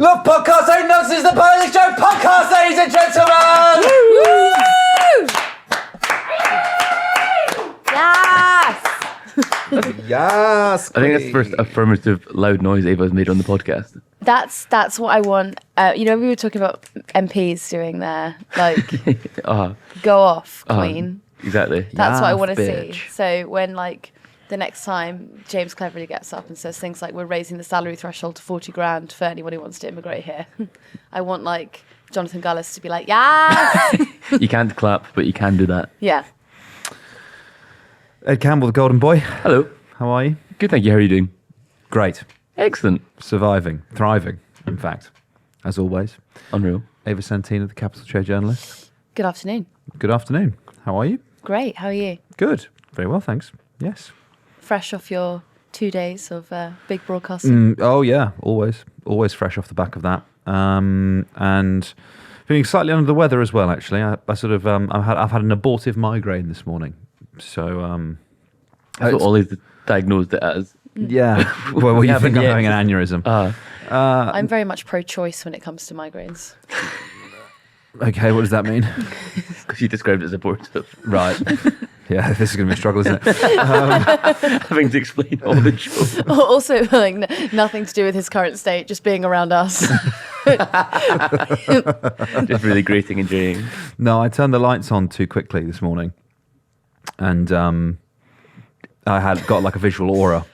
Love podcasts, ain't nonsense, the Politics Joe podcast, ladies and gentlemen! Woo! Yes! Yes! I think that's the first affirmative loud noise Ava's made on the podcast. That's what I want. We were talking about MPs doing their, go off, Queen. Exactly. That's what I want to bitch. see. So when, the next time James Cleverly gets up and says things like, we're raising the salary threshold to 40 grand for anyone who wants to immigrate here. I want, Jonathan Gullis to be like, yes! You can't clap, but you can do that. Yeah. Ed Campbell, the golden boy. Hello. How are you? Good, thank you. How are you doing? Great. Excellent. Surviving. Thriving, in fact. As always. Unreal. Ava Santina, the Capital Trade journalist. Good afternoon. Good afternoon. How are you? Great. How are you? Good. Very well, thanks. Yes. Fresh off your 2 days of big broadcasting. Oh, yeah. Always. Always fresh off the back of that. And feeling slightly under the weather as well, actually. I've had an abortive migraine this morning. So, That's what Ollie's diagnosed it as. yeah. Well, you think I'm having an aneurysm. I'm very much pro-choice when it comes to migraines. Okay, what does that mean? Because you described it as abortive. Right. Yeah, this is going to be a struggle, isn't it? Having to explain all the jokes. Also, nothing to do with his current state, just being around us. Just really grating and draining. No, I turned the lights on too quickly this morning. And I had got a visual aura.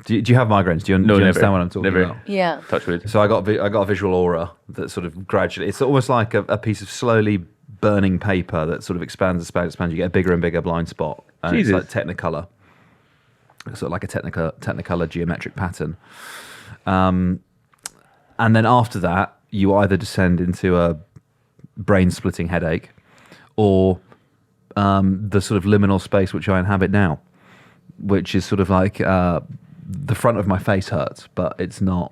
Do you have migraines? Do you understand what I'm talking never. about? Yeah. Touch wood. So I got a visual aura that sort of gradually, it's almost like a piece of slowly burning paper that sort of expands. You get a bigger and bigger blind spot. And Jesus. it's like Technicolor. Sort of like a Technicolor geometric pattern. And then after that, you either descend into a brain-splitting headache or the sort of liminal space which I inhabit now, which is sort of like the front of my face hurts, but it's not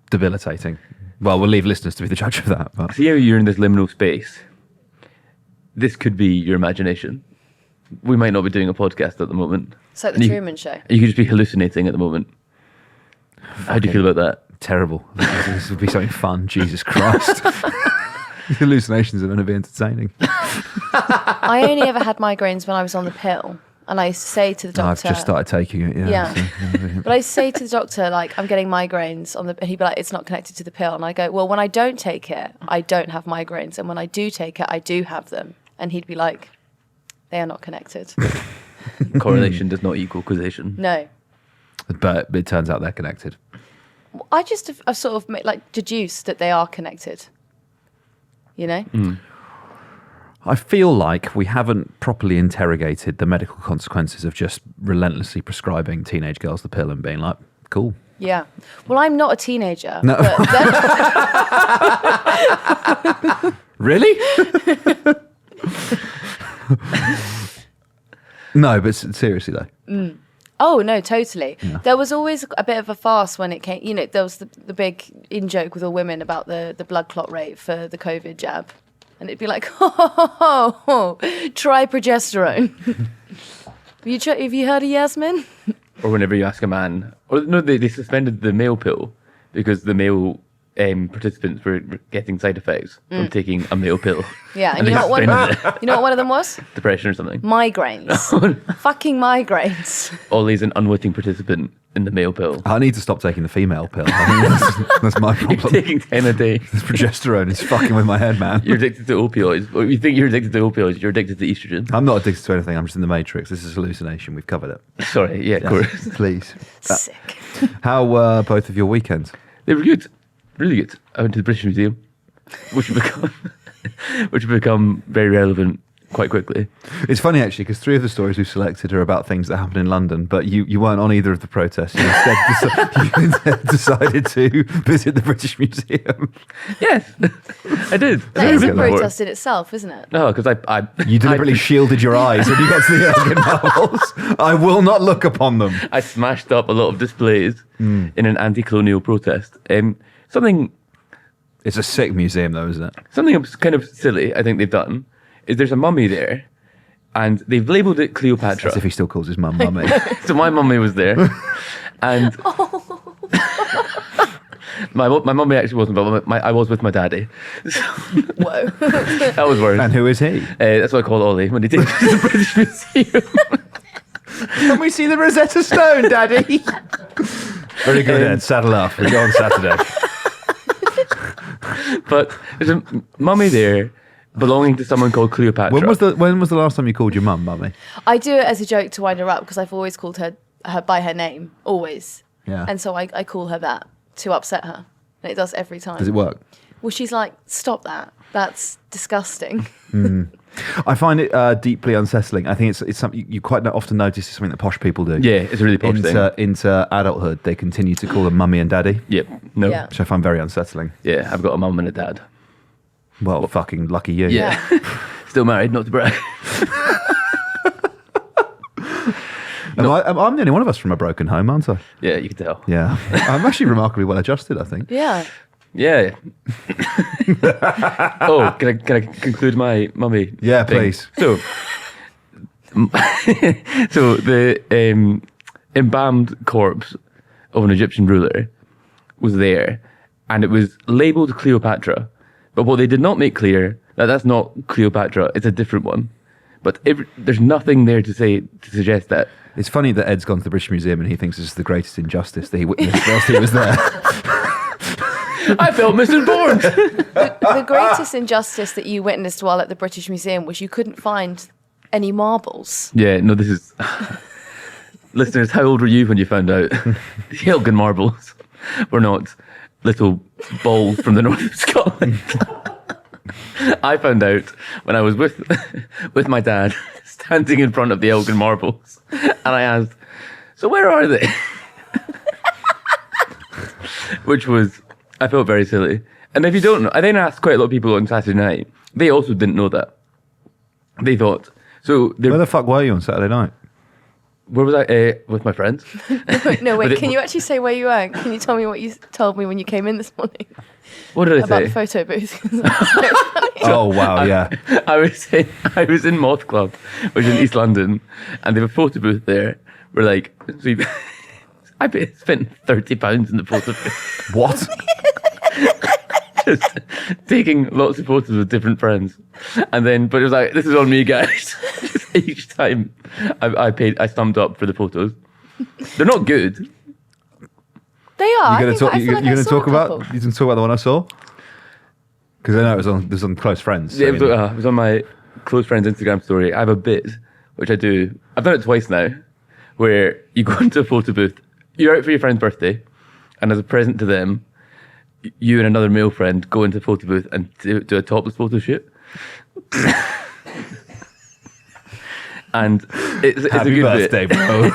debilitating. Well, we'll leave listeners to be the judge of that. But See how you're in this liminal space? This could be your imagination. We might not be doing a podcast at the moment. It's like the Truman Show. You could just be hallucinating at the moment. How do you feel about that? terrible. This would be something fun. Jesus Christ. Hallucinations are going to be entertaining. I only ever had migraines when I was on the pill. And I used to say to the doctor... I've just started taking it, yeah. Yeah. But I used to say to the doctor, like, I'm getting migraines, and he'd be like, it's not connected to the pill. And I go, well, when I don't take it, I don't have migraines. And when I do take it, I do have them. And he'd be like, they are not connected. Correlation does not equal causation. No. But it turns out they're connected. I just have sort of deduced that they are connected. You know? Mm. I feel like we haven't properly interrogated the medical consequences of just relentlessly prescribing teenage girls the pill and being like, cool. Yeah. Well, I'm not a teenager. No. But Really? No, but seriously though. Mm. Oh, no, totally. Yeah. There was always a bit of a farce when it came, there was the big in-joke with all women about the blood clot rate for the COVID jab. And it'd be like, try progesterone. Have you heard of Yasmin? Or whenever you ask a man, or no, they suspended the male pill because the male participants were getting side effects from taking a male pill. Yeah, and you know what one of them was? Depression or something. Migraines. Fucking migraines. Ollie's an unwitting participant in the male pill. I need to stop taking the female pill. I think that's my problem. You're taking 10 a day. This progesterone is fucking with my head, man. You're addicted to opioids. Or you think you're addicted to opioids, you're addicted to estrogen. I'm not addicted to anything. I'm just in the matrix. This is hallucination. We've covered it. Sorry, yeah, of course. Please. Sick. How were both of your weekends? They were good. Really good. I went to the British Museum, which have become very relevant quite quickly. It's funny, actually, because 3 of the stories we've selected are about things that happened in London, but you weren't on either of the protests. You instead decided to visit the British Museum. Yes, I did. That is a Before. protest in itself, isn't it? No, because I You deliberately shielded your eyes when you got to the Elgin Marbles. I will not look upon them. I smashed up a lot of displays in an anti-colonial protest. Something It's a sick museum, though, isn't it? kind of silly I think they've done is there's a mummy there and they've labelled it Cleopatra. As if he still calls his mum mummy. So my mummy was there and My mummy actually wasn't, but I was with my daddy. So, Whoa. that was worse. And who is he? That's what I call Oli when he takes me to the British Museum. Can we see the Rosetta Stone, Daddy? Very good, Ed. Saddle up. We go on Saturday. But there's a mummy there belonging to someone called Cleopatra. When was the last time you called your mum, mummy? I do it as a joke to wind her up because I've always called her by her name, always. Yeah. And so I call her that to upset her. And it does every time. Does it work? Well, she's like, stop that. That's disgusting. I find it deeply unsettling. I think it's something you quite often notice is something that posh people do. Yeah, it's a really posh thing. Into adulthood, they continue to call them mummy and daddy. Yep. No. Yeah. Which I find very unsettling. Yeah, I've got a mum and a dad. Well, fucking lucky you. Yeah. Still married, not to brag. I'm the only one of us from a broken home, aren't I? Yeah, you can tell. Yeah. I'm actually remarkably well adjusted, I think. Yeah. Yeah. Oh, can I conclude my mummy? Yeah, thing? please. So, the embalmed corpse of an Egyptian ruler was there, and it was labelled Cleopatra. But what they did not make clear that's not Cleopatra; it's a different one. But there's nothing there to suggest that. It's funny that Ed's gone to the British Museum and he thinks this is the greatest injustice that he witnessed whilst he was there. I felt misinformed. The greatest injustice that you witnessed while at the British Museum was you couldn't find any marbles. Yeah, no, this is... Listeners, how old were you when you found out the Elgin Marbles were not little balls from the north of Scotland? I found out when I was with my dad standing in front of the Elgin Marbles, and I asked, so where are they? Which was... I felt very silly. And if you don't know, I then asked quite a lot of people on Saturday night. They also didn't know that. They thought... So where the fuck were you on Saturday night? Where was I? With my friends. No, wait, can you actually say where you were? Can you tell me what you told me when you came in this morning? What did I About say? the photo booth. Oh, wow, yeah. I was in Moth Club, which is in East London, and they have a photo booth there. We're like... So I spent £30 in the photo booth. What? Just taking lots of photos with different friends, and then, but it was like, this is on me, guys. Just each time I stumped up for the photos. They're not good. They are. You're going to talk about couple. you can talk about the one I saw? Because I know it was on Close Friends. So Yeah, it was on my close friend's Instagram story. I have a bit which I do. I've done it twice now, where you go into a photo booth. You're out for your friend's birthday, and as a present to them, you and another male friend go into a photo booth and do a topless photo shoot. And it's a Happy good birthday, bit. bro.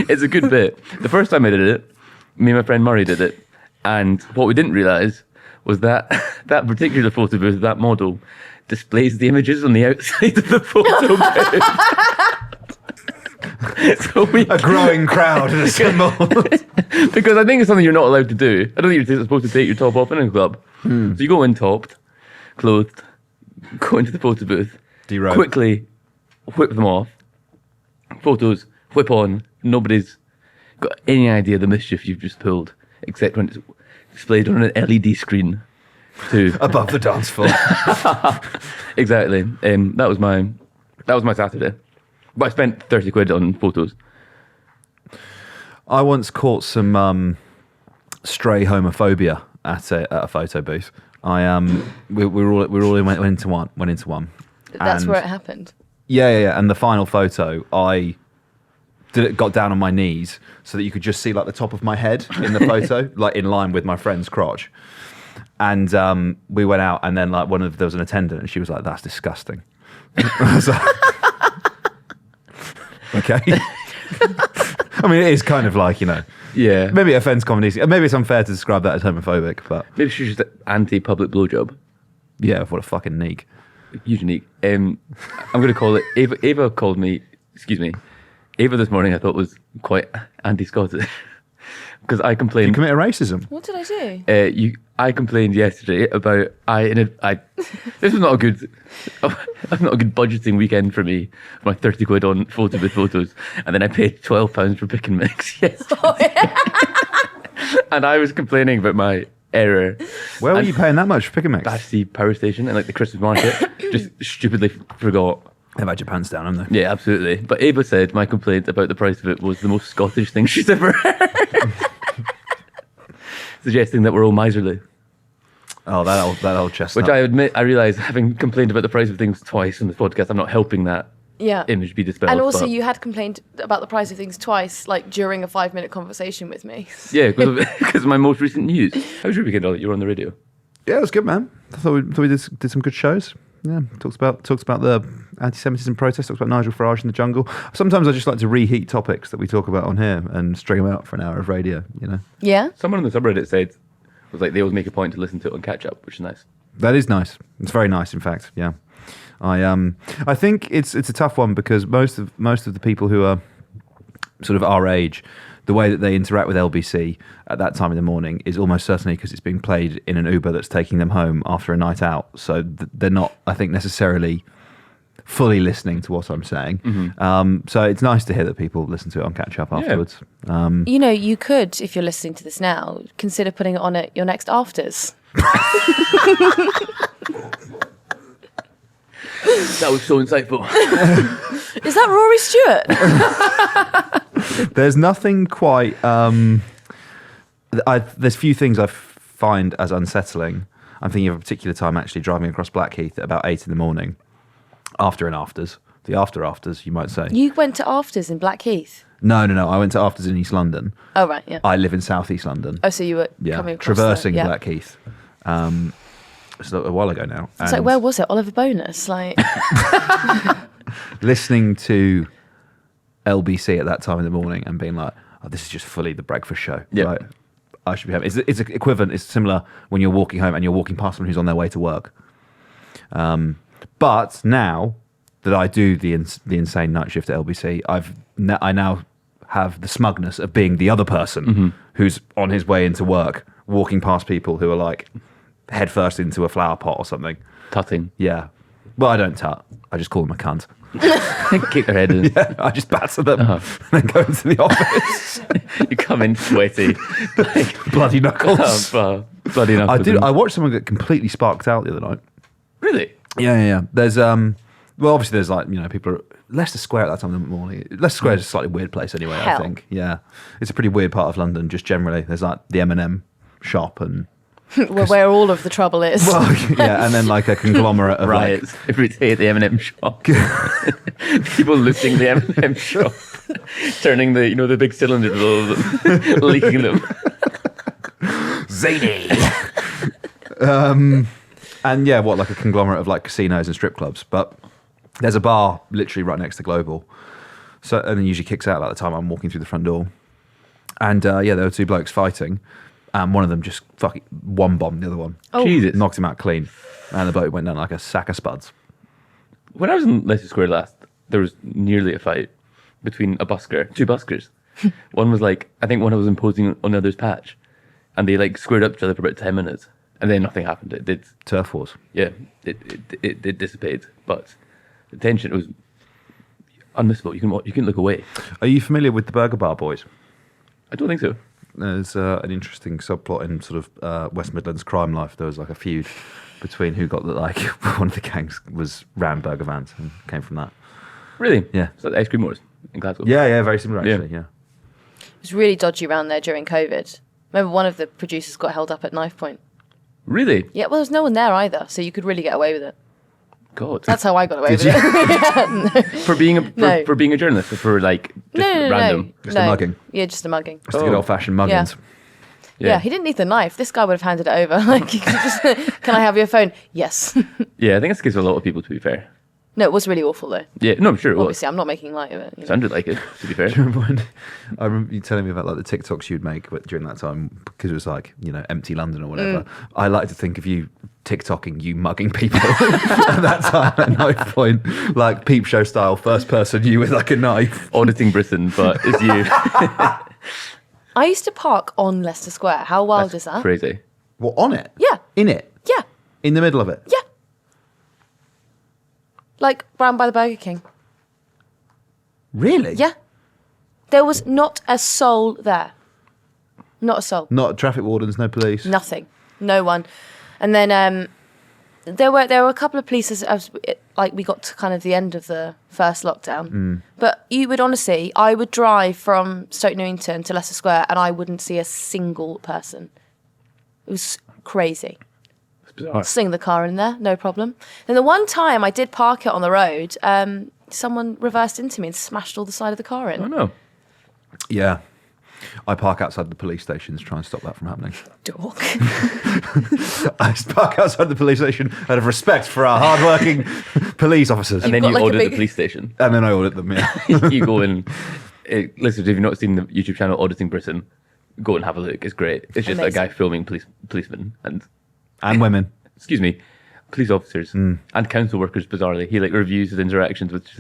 It's a good bit. The first time I did it, me and my friend Murray did it, and what we didn't realise was that that particular photo booth, that model, displays the images on the outside of the photo booth. So A growing crowd has assembled. because I think it's something you're not allowed to do. I don't think you're supposed to take your top off in a club. So you go in topped, clothed, go into the photo booth, Derobe. quickly whip them off, photos, whip on. Nobody's got any idea the mischief you've just pulled, except when it's displayed on an LED screen. Above the dance floor. Exactly. That was my Saturday. But I spent 30 quid on photos. I once caught some stray homophobia at a photo booth. We all went into one. That's And- where it happened. Yeah. And the final photo, I got down on my knees so that you could just see like the top of my head in the photo, like in line with my friend's crotch. And we went out, and then like there was an attendant, and she was like, "That's disgusting." I was like, okay. I mean, it is kind of like, Yeah. maybe it offends comedies. Maybe it's unfair to describe that as homophobic, but Maybe she's just anti-public blowjob. yeah, what a fucking neek. Unique. I'm going to call it... Ava called me... Excuse me. Ava this morning I thought was quite anti-Scottish. Because I You complained... commit a racism. What did I do? I complained yesterday about... This was not a good budgeting weekend for me. My 30 quid on photo with photos. And then I paid £12 for pick and mix. Yes. Oh, yeah. And I was complaining about my error. Where were And you paying that much for pick and mix? Battersea Power Station and like the Christmas market. Just stupidly forgot. They've had your pants down, haven't they? Yeah, absolutely. But Ava said my complaint about the price of it was the most Scottish thing she's ever heard. Suggesting that we're all miserly. Oh, that old chestnut. Which I admit, I realise, having complained about the price of things twice on this podcast, I'm not helping that Yeah. image be dispelled. And also, but- you had complained about the price of things twice, like during a 5-minute conversation with me. Yeah, because of my most recent news. How was your weekend, Ollie? You were on the radio. Yeah, it was good, man. I thought we did some good shows. Yeah, talks about the anti-Semitism protest. Talks about Nigel Farage in the jungle. Sometimes I just like to reheat topics that we talk about on here and string them out for an hour of radio. You know, Yeah. Someone on the subreddit said, was like, they always make a point to listen to it on catch up, which is nice. that is nice. It's very nice, in fact. Yeah, I think it's a tough one because most of the people who are sort of our age, the way that they interact with LBC at that time in the morning is almost certainly because it's being played in an Uber that's taking them home after a night out. So they're not, I think, necessarily fully listening to what I'm saying. So it's nice to hear that people listen to it on catch up afterwards. You know, you could, if you're listening to this now, consider putting it on at your next afters. That was so insightful. Is that Rory Stewart? There's nothing quite. There's few things I find as unsettling. I'm thinking of a particular time actually driving across Blackheath at about 8 a.m. after an afters. The afters, you might say. You went to afters in Blackheath. No. I went to afters in East London. Oh, right, yeah. I live in South East London. Oh, so you were Yeah, coming across traversing yeah. Blackheath. It's a while ago now. It's like, where was it? Oliver Bonus? Like, Listening to LBC at that time in the morning and being like, oh, this is just fully the breakfast show. Yeah. Right? I should be having. It's equivalent. It's similar when you're walking home and you're walking past someone who's on their way to work. But now that I do the insane night shift at LBC, I now have the smugness of being the other person who's on his way into work, walking past people who are like head first into a flower pot or something. Tutting. Yeah. Well, I don't tut. I just call them a cunt. Kick their head in. Yeah, I just batter them and then go into the office. You come in sweaty. Like, Bloody knuckles. bloody knuckles. I watched someone get completely sparked out the other night. Really? Yeah. There's well, obviously there's like, you know, people are Leicester Square at that time in the morning. Leicester Square is a slightly weird place anyway. Hell. I think. Yeah, it's a pretty weird part of London. Just generally, there's like the M&M shop and where all of the trouble is. well, yeah, and then like a conglomerate of Riots every day at the M&M shop. People looting the M&M shop, turning the big cylinders, leaking them. zany. And yeah, like a conglomerate of like casinos and strip clubs. But there's a bar literally right next to Global. So and then usually kicks out about the time I'm walking through the front door. And yeah, there were two blokes fighting. And one of them just fucking one-bombed the other one. Oh. Jesus. Knocked him out clean. And the bloke went down like a sack of spuds. When I was in Leicester Square last, there was nearly a fight between two buskers. One was like, I think one was imposing on the other's patch. And they like squared up to each other for about 10 minutes. And then nothing happened. It did. Turf wars. Yeah, it did dissipate. But the tension was unmissable. You can look away. Are you familiar with the Burger Bar Boys? I don't think so. There's an interesting subplot in sort of West Midlands crime life. There was like a feud between who got the like one of the gangs ran burger vans and came from that. Really? Yeah. So the ice cream wars in Glasgow. Yeah, very similar Yeah. actually. Yeah. It was really dodgy around there during COVID. Remember, one of the producers got held up at knife point. Really? Yeah, well, there was no one there either, so you could really get away with it. God. That's how I got away Did with you? it. for being a No. for being a journalist or for like just random. Just a mugging. Yeah, just a mugging. Just a good old fashioned muggins. Yeah, he didn't need the knife. This guy would have handed it over. Like, you could just, can I have your phone? Yes. Yeah, I think it's the case with a lot of people, to be fair. No, it was really awful though. Yeah, no, I'm sure it was. Obviously, I'm not making light of it. You know. Sounded like it, to be fair. I remember you telling me about like the TikToks you'd make during that time because it was like, you know, empty London or whatever. I like to think of you TikToking you mugging people at that time at knife point, like peep show style, first person you with like a knife. Auditing Britain, but it's you. I used to park on Leicester Square. How wild is that? Crazy. What, on it? Yeah. In it? Yeah. In the middle of it? Yeah. Like round by the Burger King. Really? Yeah. There was not a soul there. Not a soul. Not traffic wardens, no police? Nothing. No one. And then there were a couple of police as we got to kind of the end of the first lockdown. But you would honestly, I would drive from Stoke Newington to Leicester Square and I wouldn't see a single person. It was crazy. Sling the car in there, no problem. Then the one time I did park it on the road, someone reversed into me and smashed all the side of the car in. Oh no. Yeah. I park outside the police station to try and stop that from happening. Dork. I park outside the police station out of respect for our hardworking police officers. And then got you like a audit big- the police station. And then I audit them, yeah. You go in. Listen, if you've not seen the YouTube channel Auditing Britain, go and have a look. It's great. It's just Amazing. a guy filming policemen and women. excuse me, police officers and council workers. Bizarrely, he reviews his interactions with just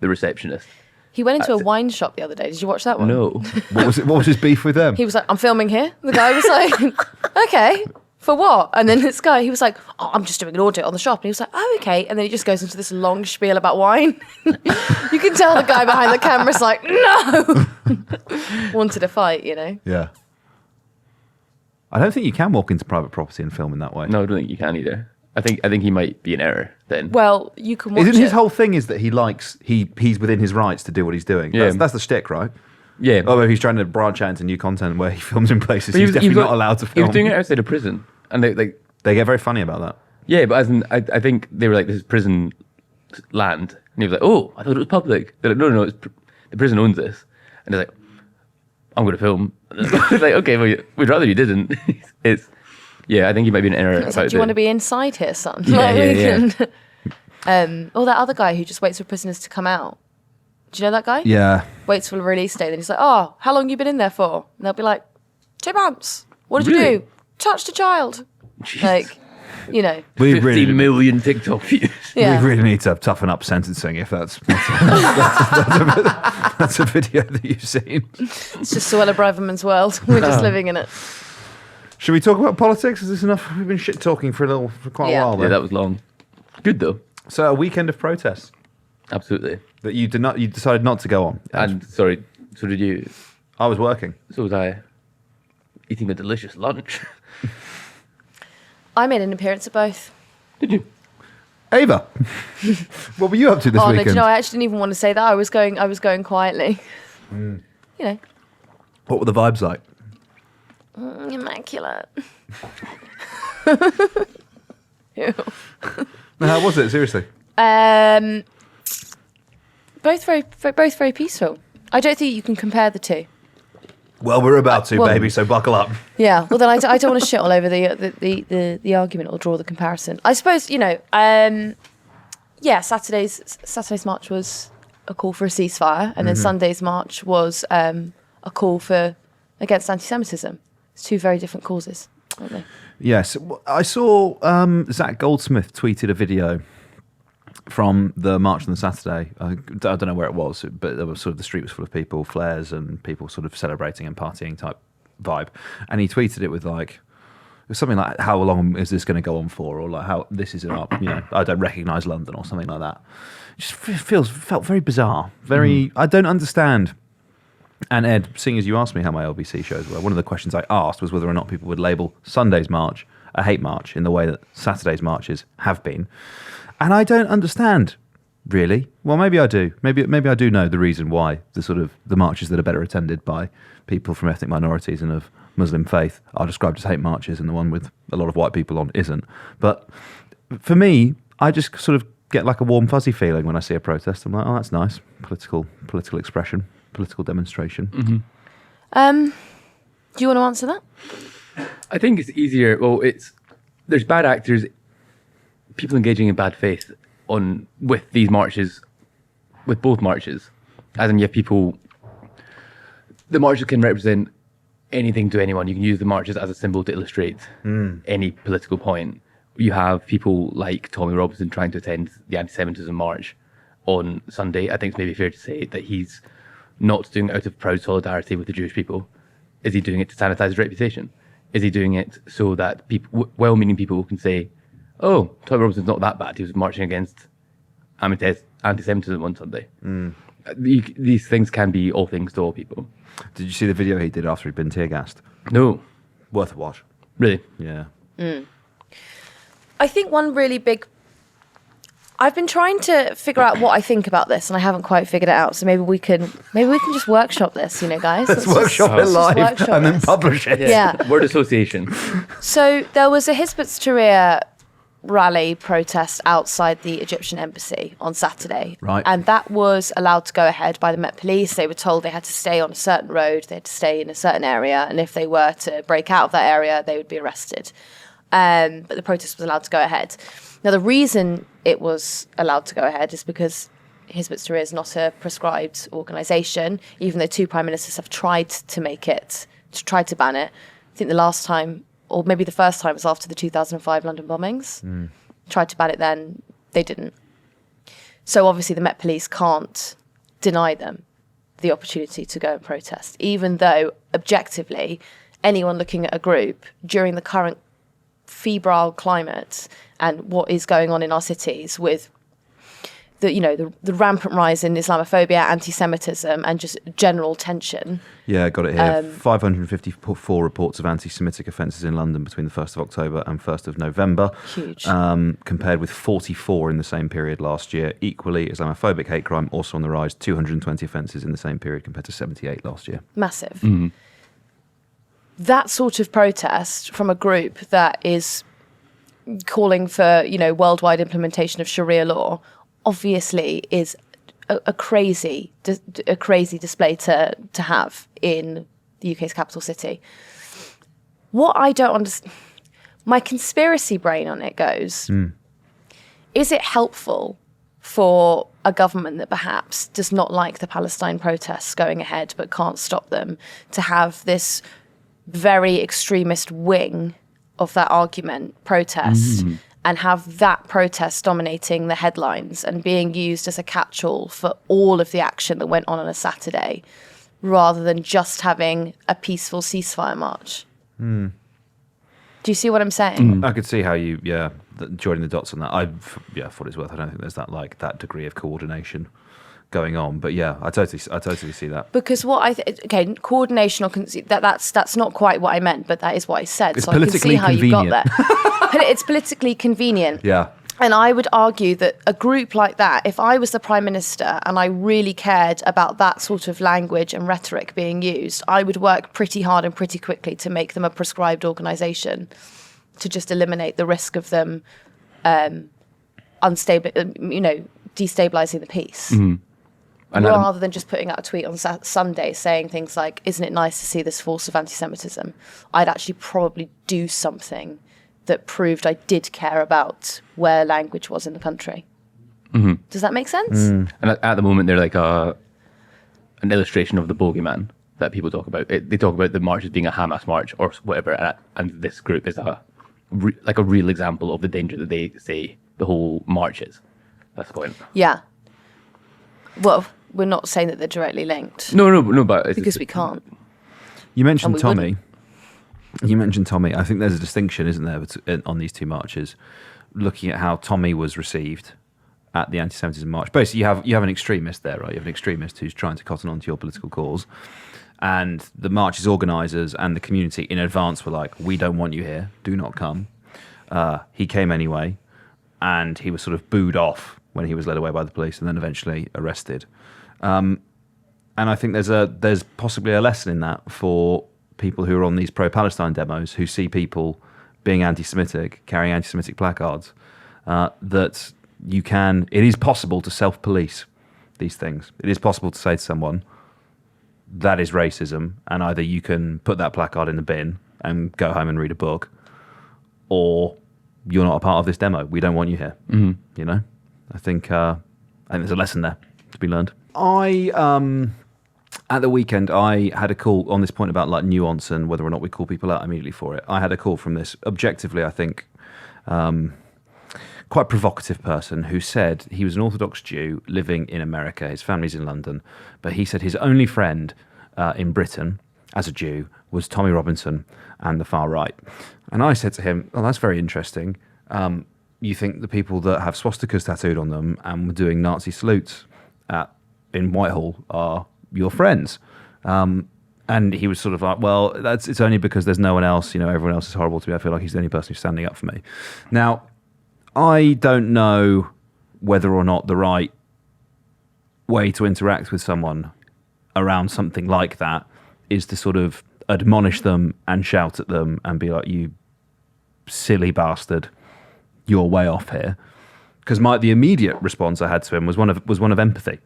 the receptionist. He went into a wine shop the other day. Did you watch that one? No, What was his beef with them? He was like, I'm filming here. The guy was like, okay, for what? And then this guy, he was like, oh, I'm just doing an audit on the shop. And he was like, oh, okay. And then he just goes into this long spiel about wine. You can tell the guy behind the camera's like, no. Wanted a fight, Yeah. I don't think you can walk into private property and film in that way. no, I don't think you can either. I think he might be in error then. Well, you can watch Isn't his it. whole thing is that he's within his rights to do what he's doing? Yeah. That's the shtick, right? Yeah, Although he's trying to branch out into new content where he films in places But he's definitely not allowed to He film. was doing it outside of prison, and They get very funny about that. yeah, but as in, I think they were like, this is prison land, and he was like, oh, I thought it was public. They're like, no, the prison owns this, and they're like, I'm going to film. It's like, okay, well, we'd rather you didn't. Yeah, I think he might be in error. It's like, do you want to be inside here, son? Yeah, Like, yeah, we can- or that other guy who just waits for prisoners to come out. Do you know that guy? Yeah. Waits for the release day. Then he's like, oh, how long you been in there for? And they'll be like, 2 months. What did Really? you do? Touched a child. Like, We 50 really, million TikTok views. yeah. we really need to toughen up sentencing if that's a video that you've seen. It's just Suella Braverman's world. We're just living in it. Should we talk about politics? Is this enough? We've been shit talking for quite a Yeah. while. Yeah, Then. that was long. Good though. So a weekend of protests Absolutely. that you decided not to go on. And sorry, so did you. I was working. So was I. Eating a delicious lunch. I made an appearance at both. Did you? Ava, what were you up to this Oh no, do weekend? you know, I actually didn't even want to say that. I was going quietly. You know, What were the vibes like? immaculate. Ew. No, how was it? Seriously. Both very peaceful. I don't think you can compare the two. Well, we're about to, Well- baby. So buckle up. Yeah. Well, then I don't want to shit all over the argument or draw the comparison. I suppose yeah. Saturday's march was a call for a ceasefire, and then Sunday's march was a call against anti-Semitism. It's two very different causes, aren't they? Yes, I saw Zach Goldsmith tweeted a video from the march on the Saturday. I don't know where it was, but there was the street was full of people, flares, and people sort of celebrating and partying type vibe. And he tweeted it with it was something like, "How long is this going to go on for?" Or like, "How this is I don't recognise London," or something like that. It just felt very bizarre. Very, I don't understand. And Ed, seeing as you asked me how my LBC shows were, one of the questions I asked was whether or not people would label Sunday's march a hate march in the way that Saturday's marches have been. And I don't understand, really. Well, maybe I do. Maybe I do know the reason why the marches that are better attended by people from ethnic minorities and of Muslim faith are described as hate marches, and the one with a lot of white people on isn't. But for me, I just sort of get like a warm fuzzy feeling when I see a protest. I'm like, oh, that's nice. Political expression. Political demonstration. Do you want to answer that? I think it's easier. Well, there's bad actors, people engaging in bad faith with these marches, with both marches. As in, you have people. The marches can represent anything to anyone. You can use the marches as a symbol to illustrate any political point. You have people like Tommy Robinson trying to attend the anti-Semitism march on Sunday. I think it's maybe fair to say that he's not doing it out of proud solidarity with the Jewish people. Is he doing it to sanitize his reputation? Is he doing it so that people, well-meaning people can say, oh, Tommy Robinson's not that bad. He was marching against anti-Semitism on Sunday. These things can be all things to all people. Did you see the video he did after he'd been tear gassed? No, Worth a watch. really. Yeah. I think one really big... I've been trying to figure out what I think about this, and I haven't quite figured it out. So maybe we can just workshop this, guys. Let's workshop it live and then publish it. Yeah. Word association. So there was a Hizb ut-Tahrir rally protest outside the Egyptian embassy on Saturday. Right. And that was allowed to go ahead by the Met Police. They were told they had to stay on a certain road, they had to stay in a certain area, and if they were to break out of that area, they would be arrested. But the protest was allowed to go ahead. Now, the reason it was allowed to go ahead is because Hizb ut-Tahrir is not a prescribed organisation, even though 2 prime ministers have tried to tried to ban it. I think the last time, or maybe the first time, was after the 2005 London bombings. Tried to ban it then, they didn't. So obviously the Met Police can't deny them the opportunity to go and protest, even though objectively anyone looking at a group during the current febrile climate and what is going on in our cities with the rampant rise in Islamophobia, anti-Semitism, and just general tension. Yeah, got it here. 554 reports of anti-Semitic offences in London between the 1st of October and 1st of November. Huge. Compared with 44 in the same period last year. Equally, Islamophobic hate crime also on the rise. 220 offences in the same period compared to 78 last year. Massive. That sort of protest from a group that is calling for, worldwide implementation of Sharia law obviously is a crazy display to have in the UK's capital city. What I don't understand, my conspiracy brain on it goes, is it helpful for a government that perhaps does not like the Palestine protests going ahead but can't stop them to have this very extremist wing of that argument protest and have that protest dominating the headlines and being used as a catch-all for all of the action that went on a Saturday, rather than just having a peaceful ceasefire march? Do you see what I'm saying? I could see how you, joining the dots on that. For what it's worth, I don't think there's that degree of coordination going on, but I totally see that. Because what coordination or that's not quite what I meant, but that is what I said. It's so I can see how you got there. It's politically convenient. Yeah. And I would argue that a group like that, if I was the Prime Minister and I really cared about that sort of language and rhetoric being used, I would work pretty hard and pretty quickly to make them a prescribed organisation, to just eliminate the risk of them destabilising the peace. Rather than just putting out a tweet on Sunday saying things like, isn't it nice to see this force of anti-Semitism? I'd actually probably do something that proved I did care about where language was in the country. Does that make sense? And at the moment, they're like an illustration of the bogeyman that people talk about. They talk about the march as being a Hamas march or whatever, and this group is a real example of the danger that they say the whole march is. That's the point. Yeah. Well, we're not saying that they're directly linked. No, but because we can't. You mentioned Tommy. I think there's a distinction, isn't there, on these two marches, looking at how Tommy was received at the anti-Semitism march. Basically, you have an extremist there, right? You have an extremist who's trying to cotton on to your political cause, and the march's organisers and the community in advance were like, "We don't want you here. Do not come." He came anyway, and he was sort of booed off when he was led away by the police, and then eventually arrested. And I think there's possibly a lesson in that for people who are on these pro-Palestine demos who see people being anti-Semitic, carrying anti-Semitic placards, that it is possible to self-police these things. It is possible to say to someone, that is racism, and either you can put that placard in the bin and go home and read a book, or you're not a part of this demo. We don't want you here. I think there's a lesson there to be learned. At the weekend, I had a call on this point about like nuance and whether or not we call people out immediately for it. I had a call from this, objectively, I think, quite provocative person who said he was an Orthodox Jew living in America. His family's in London. But he said his only friend in Britain as a Jew was Tommy Robinson and the far right. And I said to him, "Oh, that's very interesting. You think the people that have swastikas tattooed on them and were doing Nazi salutes in Whitehall are your friends?" And And he was sort of like, well, it's only because there's no one else, everyone else is horrible to me. I feel like he's the only person who's standing up for me. Now, I don't know whether or not the right way to interact with someone around something like that is to sort of admonish them and shout at them and be like, you silly bastard, you're way off here. Because the immediate response I had to him was one of empathy,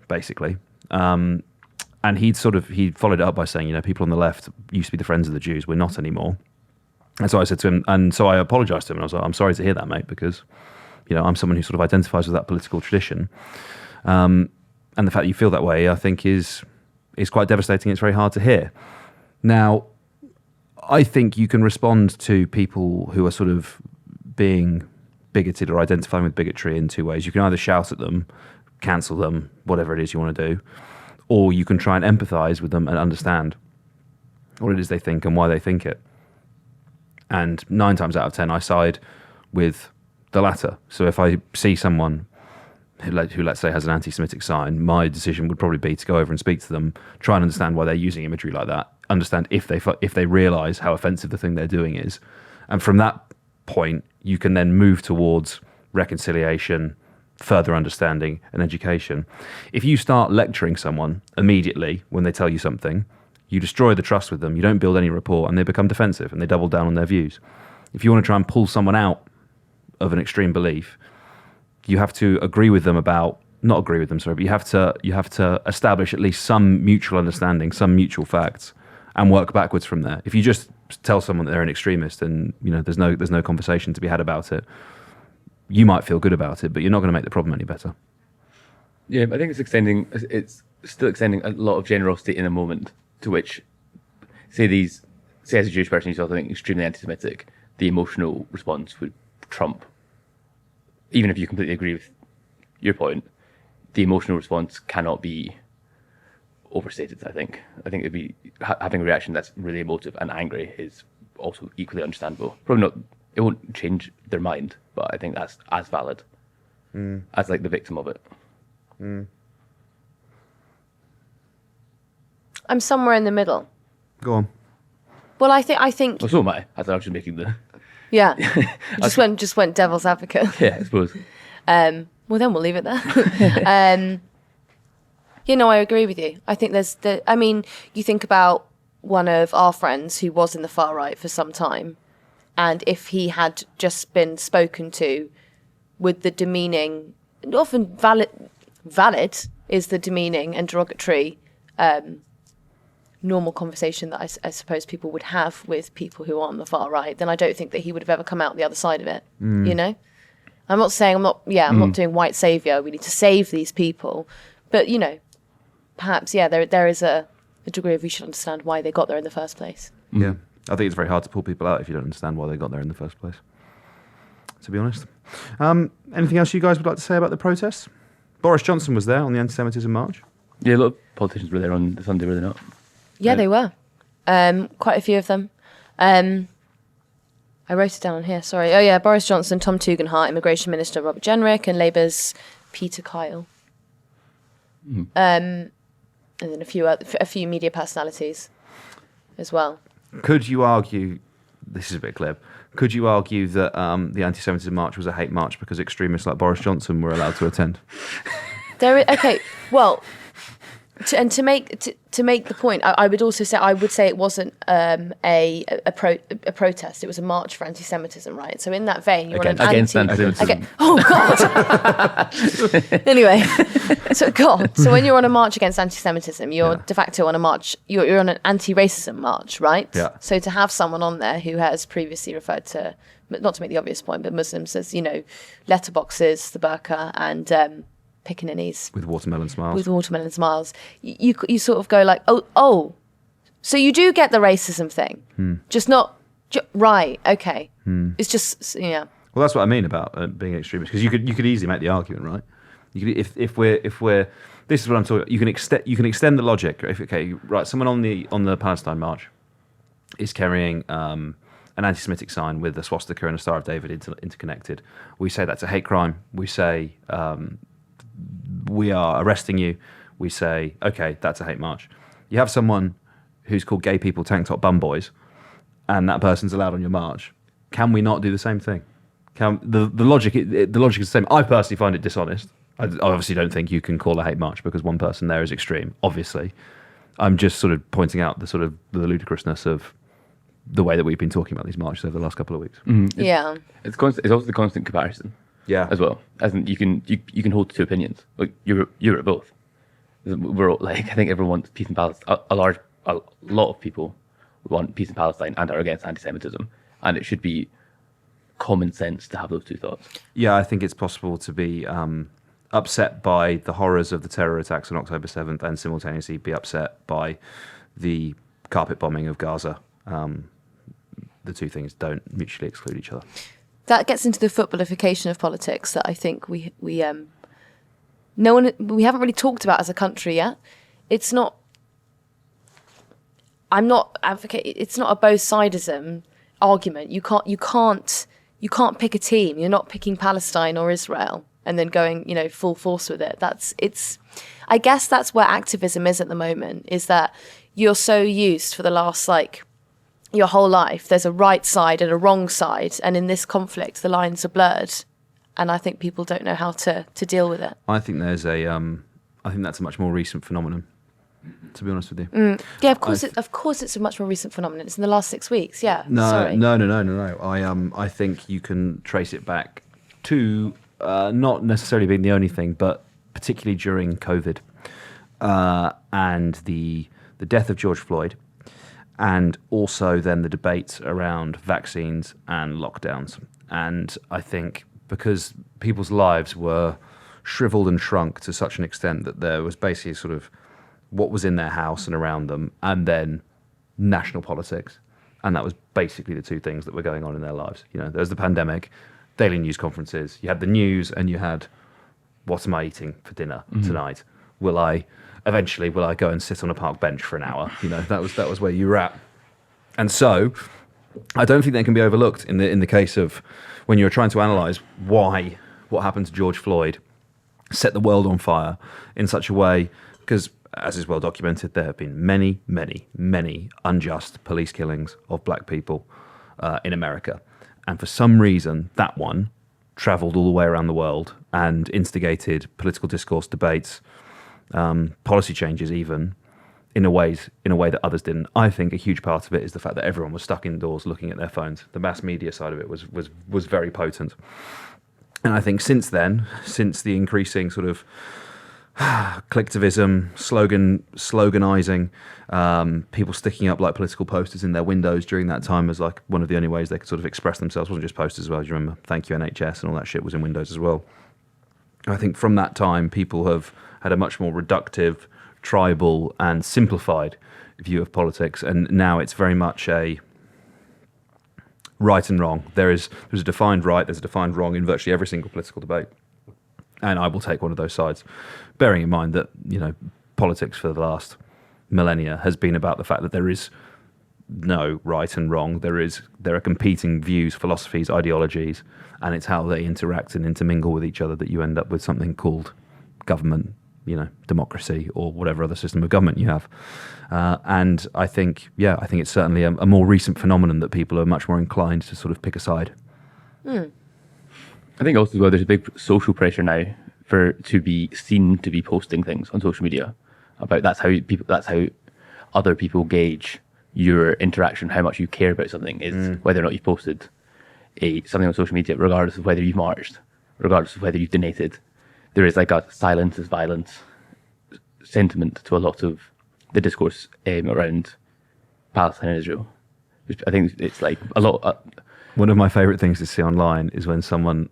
basically. And he followed it up by saying, people on the left used to be the friends of the Jews. We're not anymore. And so I said to him, and so I apologized to him. And I was like, I'm sorry to hear that, mate, because, I'm someone who sort of identifies with that political tradition. And the fact that you feel that way, I think, is quite devastating. It's very hard to hear. Now, I think you can respond to people who are sort of being bigoted or identifying with bigotry in two ways. You can either shout at them, cancel them, whatever it is you want to do, or you can try and empathize with them and understand what it is they think and why they think it. And 9 times out of 10, I side with the latter. So if I see someone who let's say has an anti-Semitic sign, my decision would probably be to go over and speak to them, try and understand why they're using imagery like that, understand if they realize how offensive the thing they're doing is. And from that point, you can then move towards reconciliation, further understanding and education. If you start lecturing someone immediately when they tell you something, you destroy the trust with them, you don't build any rapport, and they become defensive and they double down on their views. If you want to try and pull someone out of an extreme belief, you have to but you have to establish at least some mutual understanding, some mutual facts, and work backwards from there. If you just tell someone that they're an extremist and there's no conversation to be had about it, you might feel good about it, but you're not going to make the problem any better. Yeah, I think it's still extending a lot of generosity in a moment to which, say as a Jewish person you saw something extremely anti-Semitic, the emotional response would trump. Even if you completely agree with your point, the emotional response cannot be overstated, I think. I think it'd be having a reaction that's really emotive and angry is also equally understandable. Probably not, it won't change their mind, but I think that's as valid as like the victim of it. I'm somewhere in the middle. Go on. Well, I think. Well, so am I. I thought I was just making the. Yeah. just went devil's advocate. Yeah, I suppose. Well, then we'll leave it there. I agree with you. I think you think about one of our friends who was in the far right for some time, and if he had just been spoken to with the demeaning, often valid is the demeaning and derogatory normal conversation that I suppose people would have with people who are on the far right, then I don't think that he would have ever come out the other side of it. I'm not saying I'm not doing white savior. We need to save these people, but perhaps there is a degree of we should understand why they got there in the first place. Yeah, I think it's very hard to pull people out if you don't understand why they got there in the first place, to be honest. Anything else you guys would like to say about the protests? Boris Johnson was there on the anti-Semitism march. Yeah, a lot of politicians were there on the Sunday, were they not? Yeah, they were. Quite a few of them. I wrote it down on here, sorry. Oh yeah, Boris Johnson, Tom Tugendhat, Immigration Minister Robert Jenrick, and Labour's Peter Kyle. And then a few media personalities as well. Could you argue, this is a bit glib, could you argue that the anti-Semitism march was a hate march because extremists like Boris Johnson were allowed to attend? Okay, well, to make the point, I would also say it wasn't a protest. It was a march for anti-Semitism, right? So in that vein, you're against anti-Semitism. Oh God. Anyway, so when you're on a march against anti-Semitism, you're de facto on a march. You're on an anti-racism march, right? Yeah. So to have someone on there who has previously referred to, not to make the obvious point, but Muslims as letterboxes, the burqa, and pickaninnies With watermelon smiles. You sort of go like, oh, so you do get the racism thing, just not right. Okay, it's just Well, that's what I mean about being extremist, because you could easily make the argument, right? You could, if we're this is what I'm talking about. You can extend the logic. Right, someone on the Palestine march is carrying an anti-Semitic sign with a swastika and a Star of David interconnected. We say that's a hate crime. We say we are arresting you. We say, okay, that's a hate march. You have someone who's called gay people tank top bum boys, and that person's allowed on your march, can we not do the same thing? The logic is the same. I personally find it dishonest. I obviously don't think you can call a hate march because one person there is extreme. Obviously, I'm just sort of pointing out the ludicrousness of the way that we've been talking about these marches over the last couple of weeks. It's also the constant comparison. Yeah, as well. As in you can hold two opinions. Like you're at both. We're all, like, I think everyone wants peace in Palestine. A lot of people want peace in Palestine and are against anti-Semitism, and it should be common sense to have those two thoughts. Yeah, I think it's possible to be upset by the horrors of the terror attacks on October 7th and simultaneously be upset by the carpet bombing of Gaza. The two things don't mutually exclude each other. That gets into the footballification of politics that I think we haven't really talked about as a country yet. It's not. I'm not advocating. It's not a both-sidism argument. You can't pick a team. You're not picking Palestine or Israel and then going, full force with it. I guess that's where activism is at the moment. Is that you're so used for the last your whole life. There's a right side and a wrong side, and in this conflict, the lines are blurred. And I think people don't know how to deal with it. I think there's I think that's a much more recent phenomenon, to be honest with you. Yeah, of course, it's a much more recent phenomenon. It's in the last 6 weeks. Yeah. No. Sorry. No. I think you can trace it back to not necessarily being the only thing, but particularly during COVID and the death of George Floyd, and also then the debate around vaccines and lockdowns. And I think because people's lives were shriveled and shrunk to such an extent that there was basically sort of what was in their house and around them, and then national politics. And that was basically the two things that were going on in their lives. There's the pandemic, daily news conferences. You had the news and you had, what am I eating for dinner tonight? Will I go and sit on a park bench for an hour? That was where you were at. And so I don't think that can be overlooked in the case of when you're trying to analyse why what happened to George Floyd set the world on fire in such a way, because as is well documented, there have been many, many, many unjust police killings of black people in America. And for some reason, that one travelled all the way around the world and instigated political discourse, debates, policy changes even, in a way that others didn't. I think a huge part of it is the fact that everyone was stuck indoors looking at their phones. The mass media side of it was very potent. And I think since then, since the increasing sort of collectivism, sloganizing, people sticking up like political posters in their windows during that time as like one of the only ways they could sort of express themselves. It wasn't just posters as well. Do you remember? Thank you NHS and all that shit was in windows as well. I think from that time, people have had a much more reductive, tribal and simplified view of politics. And now it's very much a right and wrong. There's a defined right, there's a defined wrong in virtually every single political debate. And I will take one of those sides, bearing in mind that, politics for the last millennia has been about the fact that there is no right and wrong. There are competing views, philosophies, ideologies, and it's how they interact and intermingle with each other that you end up with something called government, democracy, or whatever other system of government you have. And I think it's certainly a more recent phenomenon that people are much more inclined to sort of pick a side. I think also, there's a big social pressure now to be seen to be posting things on social media about that's how other people gauge your interaction, how much you care about something is whether or not you've posted something on social media, regardless of whether you've marched, regardless of whether you've donated. There is like a silence is violence sentiment to a lot of the discourse around Palestine and Israel. Which I think it's like a lot. One of my favourite things to see online is when someone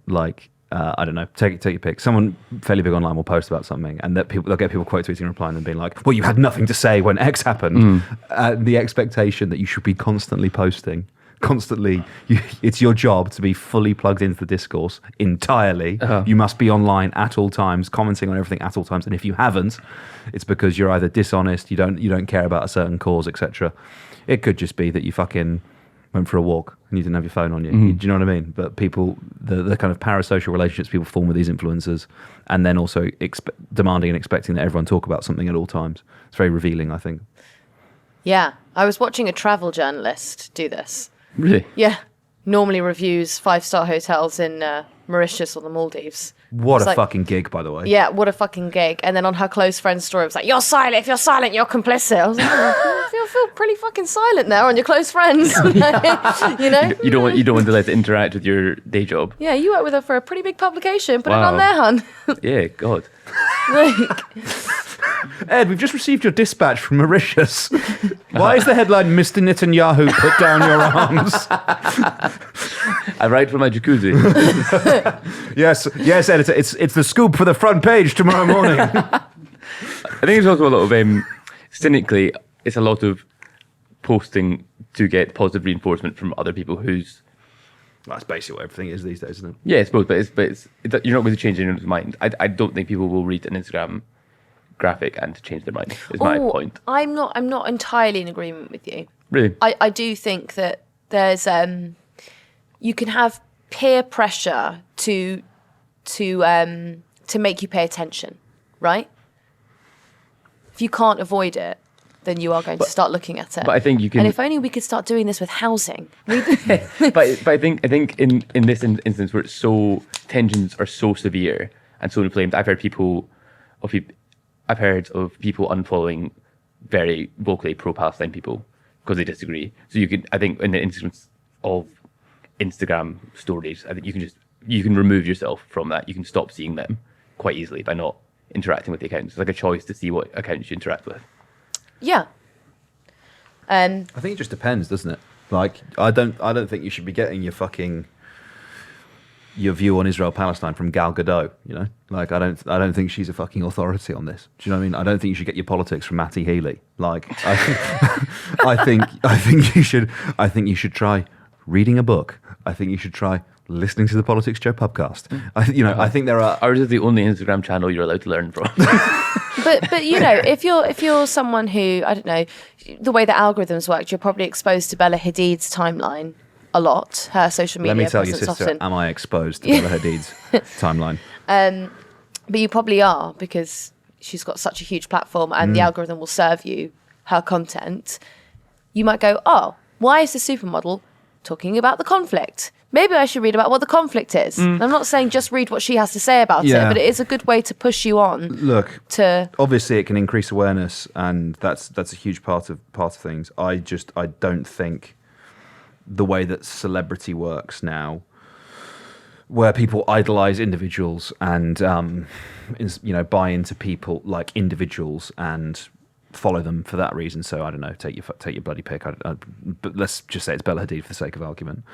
I don't know, take your pick. Someone fairly big online will post about something, and they'll get people quote tweeting and replying and being like, "Well, you had nothing to say when X happened." The expectation that you should be constantly posting, it's your job to be fully plugged into the discourse entirely. You must be online at all times, commenting on everything at all times. And if you haven't, it's because you're either dishonest, you don't care about a certain cause, etc. It could just be that you fucking went for a walk and you didn't have your phone on you. Do you know what I mean? But people, the kind of parasocial relationships people form with these influencers, and then also demanding and expecting that everyone talk about something at all times. It's very revealing, I think. Yeah, I was watching a travel journalist do this. Really? Yeah. Normally reviews 5-star hotels in Mauritius or the Maldives. What It's a like- fucking gig, by the way. Yeah, what a fucking gig. And then on her close friend's story, it was like, you're silent. If you're silent, you're complicit. I was like, oh, I feel pretty fucking silent there on your close friends. You know? You don't want to let it interact with your day job. Yeah, you work with her for a pretty big publication. Put it Wow. on there, hun. Yeah, God. Like, Ed, we've just received your dispatch from Mauritius. Why is the headline Mr. Netanyahu, put down your arms? I write for my jacuzzi. Yes, editor. It's the scoop for the front page tomorrow morning. I think it's also a lot of, cynically, it's a lot of posting to get positive reinforcement from other people whose... That's basically what everything is these days, isn't it? Yeah, I suppose, but you're not going to change anyone's mind. I don't think people will read an Instagram graphic and change their mind, is my point. I'm not entirely in agreement with you. Really? I do think that there's you can have peer pressure to make you pay attention, right? If you can't avoid it, then you are going to start looking at it. But I think you can... And if only we could start doing this with housing. but I think in this instance where it's so tensions are so severe and so inflamed, I've heard of people unfollowing very vocally pro-Palestine people because they disagree. So I think in the instance of Instagram stories, I think you can remove yourself from that. You can stop seeing them quite easily by not interacting with the accounts. It's like a choice to see what accounts you interact with. Yeah. I think it just depends, doesn't it? Like, I don't think you should be getting your view on Israel-Palestine from Gal Gadot, you know? Like, I don't think she's a fucking authority on this. Do you know what I mean? I don't think you should get your politics from Matty Healy. Like, I think you should try reading a book. I think you should try listening to the PoliticsJOE Pubcast. I think there are... Ours is the only Instagram channel you're allowed to learn from. But you know, if you're someone who, I don't know, the way the algorithms work, you're probably exposed to Bella Hadid's timeline a lot, her social media Let me tell you, presence sister, often. am I exposed to Bella Hadid's timeline? But you probably are, because she's got such a huge platform and the algorithm will serve you her content. You might go, oh, why is the supermodel talking about the conflict? Maybe I should read about what the conflict is. I'm not saying just read what she has to say about it, but it is a good way to push you on. Look, obviously it can increase awareness, and that's a huge part of things. I don't think the way that celebrity works now, where people idolize individuals and buy into people like individuals and follow them for that reason. So I don't know, take your bloody pick. But let's just say it's Bella Hadid for the sake of argument.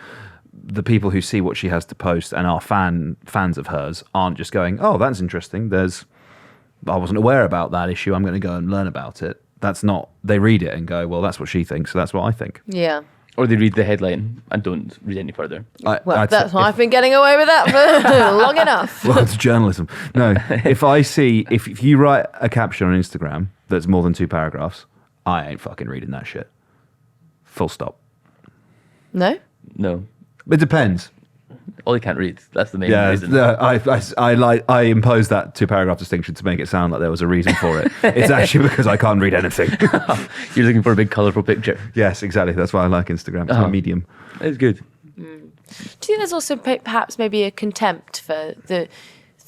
The people who see what she has to post and are fans of hers aren't just going, oh, that's interesting. I wasn't aware about that issue. I'm going to go and learn about it. That's not. They read it and go, well, that's what she thinks, so that's what I think. Yeah. Or they read the headline and don't read any further. That's why I've been getting away with that for long enough. Well, it's journalism. No, if you write a caption on Instagram that's more than 2 paragraphs, I ain't fucking reading that shit. Full stop. No? No. It depends. Ollie can't read. That's the main Yeah, reason. I imposed that 2 paragraph distinction to make it sound like there was a reason for it. It's actually because I can't read anything. You're looking for a big colourful picture. Yes, exactly. That's why I like Instagram. It's my medium. It's good. Do you think there's also perhaps maybe a contempt for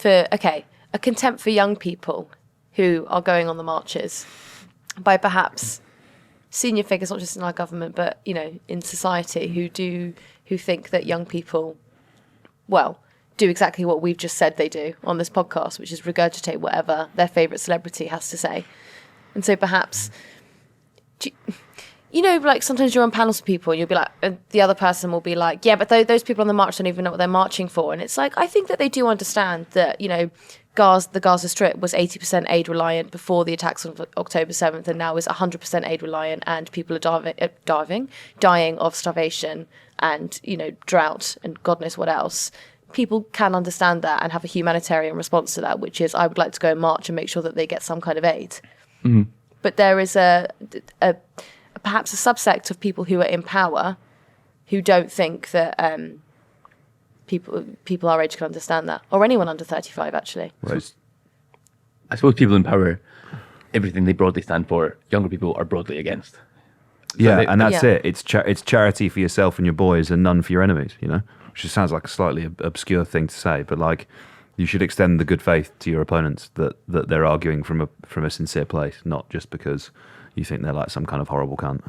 a contempt for young people who are going on the marches by perhaps senior figures, not just in our government, but in society, who think that young people, do exactly what we've just said they do on this podcast, which is regurgitate whatever their favourite celebrity has to say. And so perhaps, like sometimes you're on panels with people and you'll be like, the other person will be like, yeah, but those people on the march don't even know what they're marching for. And it's like, I think that they do understand that, the Gaza Strip was 80% aid reliant before the attacks on October 7th and now is 100% aid reliant, and people are dying of starvation and, drought and God knows what else. People can understand that and have a humanitarian response to that, which is, I would like to go and march and make sure that they get some kind of aid. Mm-hmm. But there is perhaps a subsect of people who are in power who don't think that people our age can understand that, or anyone under 35, actually. Right. I suppose people in power, everything they broadly stand for, younger people are broadly against. Yeah, they- and that's Yeah. it. It's charity for yourself and your boys, and none for your enemies. Which just sounds like a slightly obscure thing to say, but like you should extend the good faith to your opponents that they're arguing from a sincere place, not just because you think they're like some kind of horrible cunt.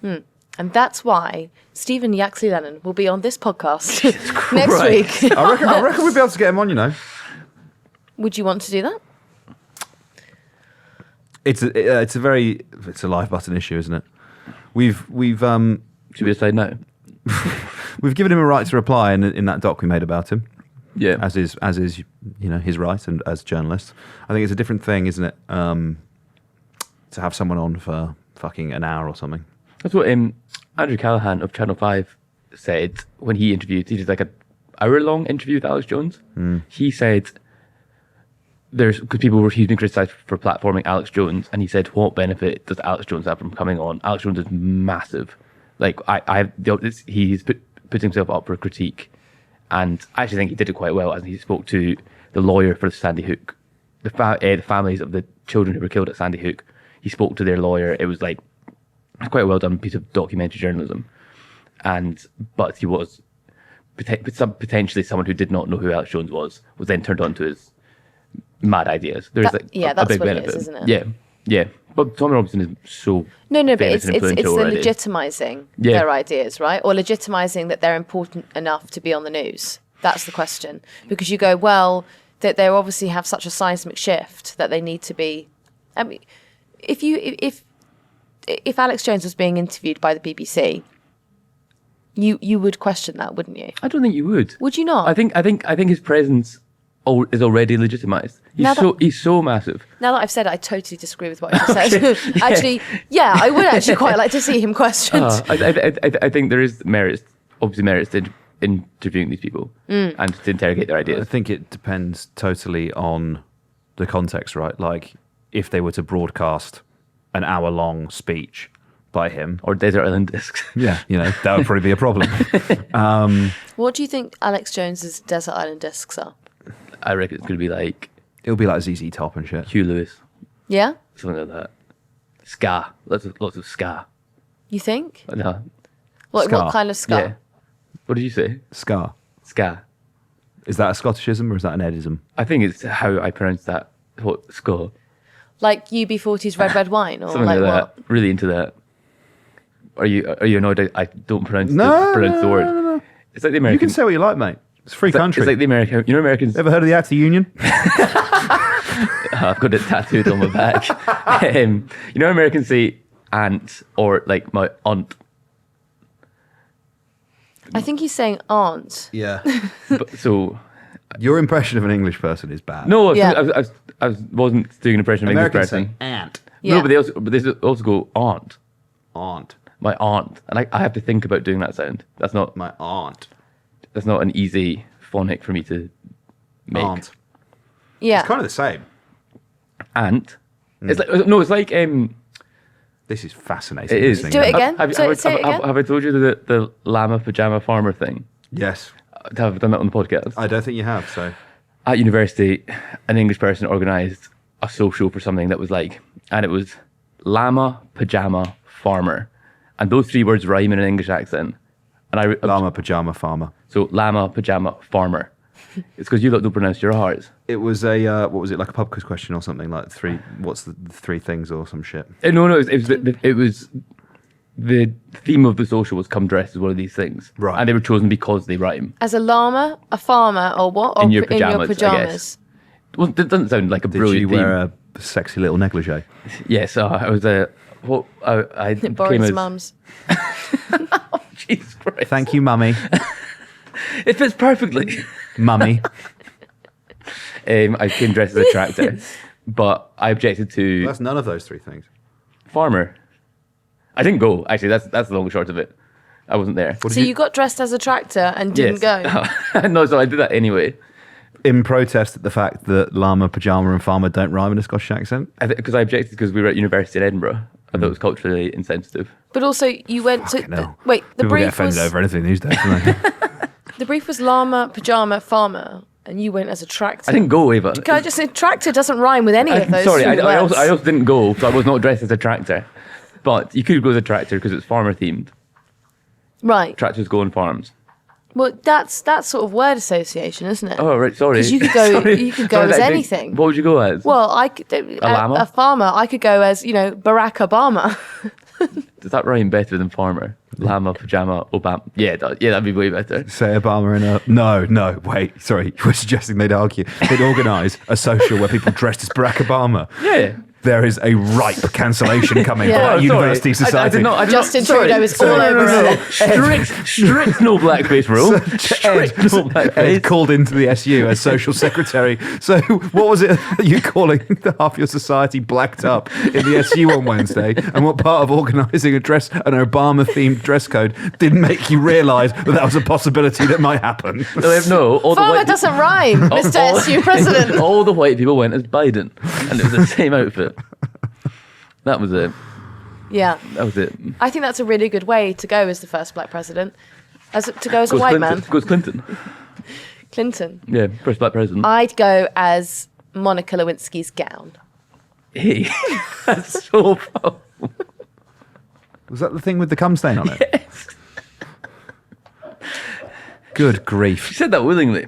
And that's why Stephen Yaxley Lennon will be on this podcast next week. I reckon we'd be able to get him on. Would you want to do that? It's a live button issue, isn't it? We've Should we decide now? we've given him a right to reply in that doc we made about him. Yeah. As is his right and as journalists. I think it's a different thing, isn't it? To have someone on for fucking an hour or something. That's what Andrew Callaghan of Channel 5 said when he did like an hour-long interview with Alex Jones. He said because he's been criticised for platforming Alex Jones, and he said, what benefit does Alex Jones have from coming on? Alex Jones is massive. Like, he's put himself up for a critique, and I actually think he did it quite well, as he spoke to the lawyer for Sandy Hook, the families of the children who were killed at Sandy Hook. He spoke to their lawyer. It was like quite a well done piece of documentary journalism, but he was potentially someone who did not know who Alex Jones was then turned on to his mad ideas. There's That's a big what benefit. it is, isn't it? Yeah. But Tommy Robinson is so No, but famous it's and the influential already. legitimising Yeah. their ideas, right? Or legitimising that they're important enough to be on the news. That's the question. Because you go, well, that they obviously have such a seismic shift that they need to be. I mean, if Alex Jones was being interviewed by the BBC, you would question that, wouldn't you? I don't think you would. Would you not? I think his presence is already legitimised. He's so massive. Now that I've said it, I totally disagree with what you just said. Actually, yeah, I would actually quite like to see him questioned. I think there is merits to interviewing these people and to interrogate their I ideas. think it depends totally on the context, right? Like, if they were to broadcast an hour-long speech by him, Or Desert Island Discs. that would probably be a problem. What do you think Alex Jones's Desert Island Discs are? I reckon it's going to be like It'll be like ZZ Top and shit. Hugh Lewis, Yeah? something like that. Ska, lots of ska. You think? No, What Ska. kind of ska? yeah. What did you say? Scar. Ska. Is that a Scottishism or is that an Edism? I think it's how I pronounce that. What ska? Like UB40's Red Wine? Or Something like like what? that. Really into that. Are you annoyed I don't pronounce No, the word? no. It's like the You American. can say what you like, mate. It's a free country. It's like the American. You know, Americans. Ever heard of the Acts of Union? I've got it tattooed on my back. You know, Americans say aunt or like my aunt. I think he's saying aunt. Yeah. But, so Your impression of an English person is bad. no, Yeah. I wasn't doing an impression of an English Americans say person. aunt. Yeah. No, but they also go aunt. Aunt. My aunt, and I have to think about doing that sound. That's not My aunt. an easy phonic for me to make. Aunt. Yeah. It's kind of the same. Aunt. It's like no, it's like This is fascinating. It is. listening Do it now. again. Say it again. Have I told you the llama pajama farmer thing? Yes. Have I done that on the podcast? I don't think you have, so. At university, an English person organised a social for something that was like, and it was llama, pajama, farmer. And those three words rhyme in an English accent. And Llama, pajama, farmer. so llama, pajama, farmer. It's because you lot don't pronounce your R's. It was a, what was it, like a pubcast question or something? Like what's the three things or some shit? No, it was the theme of the social was come dressed as one of these things. Right. And they were chosen because they rhyme. As a llama, a farmer, or what? Or In your in your pyjamas, I pajamas. guess. Well, that doesn't sound like a Did brilliant you theme. wear a sexy little negligee? Yes, I was I came Boris as mum's. Jesus Christ. Thank you, mummy. It fits perfectly. Mummy. I came dressed as a tractor, but I objected to That's none of those three things. farmer. I didn't go. Actually, that's the long and short of it. I wasn't there. So you got dressed as a tractor and didn't go. No, so I did that anyway. In protest at the fact that llama, pajama, and farmer don't rhyme in a Scottish accent? Because I objected because we were at university in Edinburgh. I thought it was culturally insensitive. But also, you went to. Fucking hell. Wait, the People get brief offended was over anything these days, don't they? the brief was llama, pajama, farmer, and you went as a tractor. I didn't go, Ava. Can I just say tractor doesn't rhyme with any of those? Sorry, three I words. also didn't go, so I was not dressed as a tractor. But you could go with a tractor because it's farmer themed. Right. Tractors go on farms. Well, that's sort of word association, isn't it? Oh, right, sorry. Because you could go, you could go Sorry, as I think- anything. What would you go as? Well, I could, llama? a farmer. I could go as Barack Obama. Does that rhyme better than farmer? Llama, pajama, Obama. Yeah, that'd be way better. Say Obama in a... No, wait, sorry. You were suggesting they'd organise a social where people dressed as Barack Obama. Yeah. There is a ripe cancellation coming Yeah. for Oh, that sorry. university society. I did not. Justin sorry. Trudeau is all over it. Strict no blackface rule. Strict no Ed blackface. called into the SU as social secretary. So what was it you calling half your society blacked up in the SU on Wednesday? And what part of organising an Obama-themed dress code didn't make you realise that was a possibility that might happen? No, all the Farmer white doesn't rhyme, Mr. SU president. all the white people went as Biden, and it was the same outfit. That was it. Yeah. That was it. I think that's a really good way to go as the first black president. To go as a Goes white Clinton. man. Goes Clinton. Clinton. Yeah, first black president. I'd go as Monica Lewinsky's gown. Hey, that's so powerful. Was that the thing with the cum stain on it? Yes. Good grief. You said that willingly.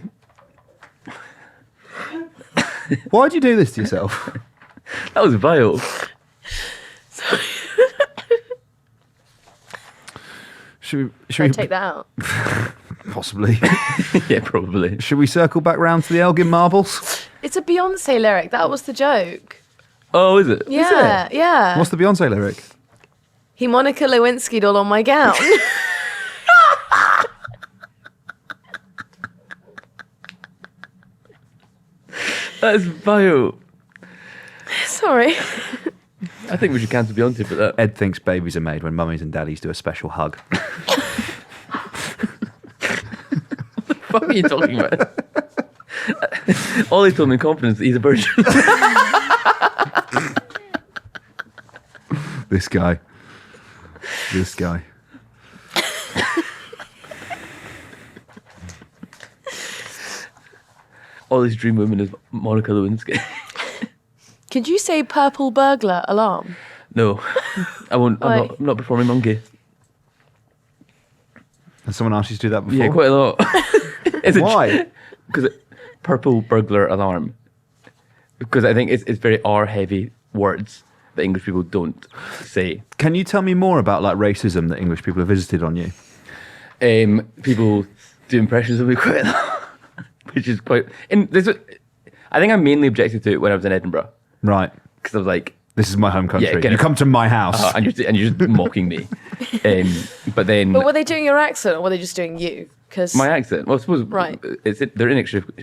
Why'd you do this to yourself? That was vile. Should Should I we take that out? possibly? Yeah, probably. Should we circle back round to the Elgin Marbles? It's a Beyonce lyric. That was the joke. Oh, is it? Yeah, yeah. What's the Beyonce lyric? He Monica Lewinsky'd all on my gown. That's vile. Sorry. I think we should cancel Beyonce for that. Ed thinks babies are made when mummies and daddies do a special hug. What are you talking about? Ollie told me in confidence that he's a virgin. This guy. Ollie's dream woman is Monica Lewinsky. Could you say purple burglar alarm? No, I won't. Why? I'm not performing monkey. Has someone asked you to do that before? Yeah, quite a lot. Why? Because purple burglar alarm. Because I think it's very R-heavy words that English people don't say. Can you tell me more about like racism that English people have visited on you? People do impressions of me quite a lot, which is quite. I think I mainly objected to it when I was in Edinburgh Right. because I was like, This is my home country. Yeah, get you it. come to my house. and you're just mocking me. But then But were they doing your accent or were they just doing you? Because my accent. Well, I suppose Right. They're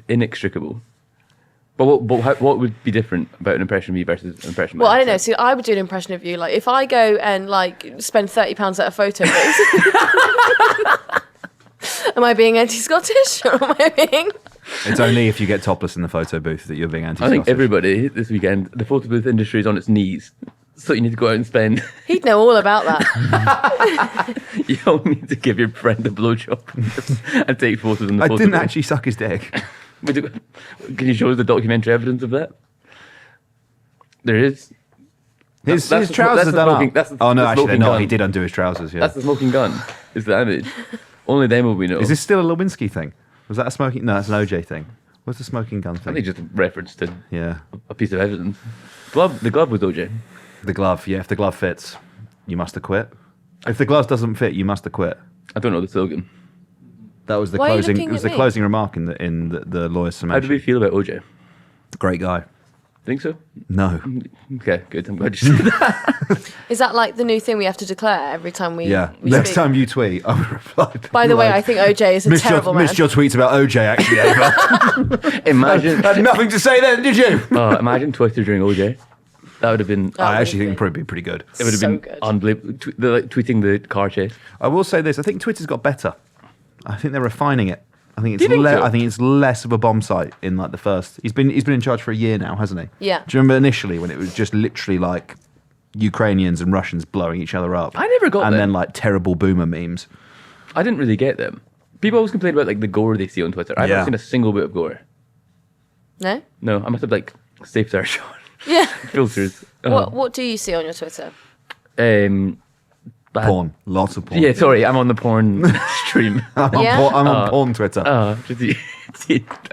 inextricable. But what would be different about an impression of me versus an impression of well, my I don't know. accent? See, I would do an impression of you. Like, if I go and like spend £30 at a photo booth, am I being anti-Scottish or am I being? It's only if you get topless in the photo booth that you're being I anti-Scottish. think everybody this weekend, the photo booth industry is on its knees. So you need to go out and spend. He'd know all about that. You don't need to give your friend a blowjob and take photos in the I photo didn't booth. actually suck his dick. Can you show us the documentary evidence of that? There is. His That's the- trousers that's are the done smoking- up. that's the- Oh no, the actually they're smoking not. gun. He did undo his trousers. Yeah. That's the smoking gun. Is the image. Only them will we know. Is this still a Lewinsky thing? Was that a smoking? No, it's an OJ thing. What's the smoking gun I thing? think just a reference to Yeah. a piece of evidence. The glove was OJ. The glove. Yeah. If the glove fits, you must acquit. If the glove doesn't fit, you must acquit. I don't know the slogan. That was the Why are you closing. looking It was at the me? closing remark in the lawyer's How do we summation. feel about OJ? Great guy. Think so? No. Okay, good. I'm glad you said that. Is that like the new thing we have to declare every time we? Yeah. we Next speak? time you tweet, I will reply. By the way, I think OJ is a terrible man. Missed your tweets about OJ actually, Ava. Imagine. Had nothing to say then, did you? Imagine Twitter during OJ. That would have been. Oh. I actually think would it'd probably be pretty good. It would have so been good. unbelievable. Tweeting the car chase. I will say this: I think Twitter's got better. I think they're refining it. I think it's Do you think so? I think it's less of a bomb site in like the first. He's been in charge for a year now, hasn't he? Yeah. Do you remember initially when it was just literally like Ukrainians and Russians blowing each other up? I never got And them. then like terrible boomer memes. I didn't really get them. People always complain about like the gore they see on Twitter. I've Yeah. not seen a single bit of gore. No. No, I must have like safe search on Yeah. filters. What do you see on your Twitter? Bad. Porn. Lots of porn. Yeah, sorry, I'm on the porn stream. I'm on porn Twitter. I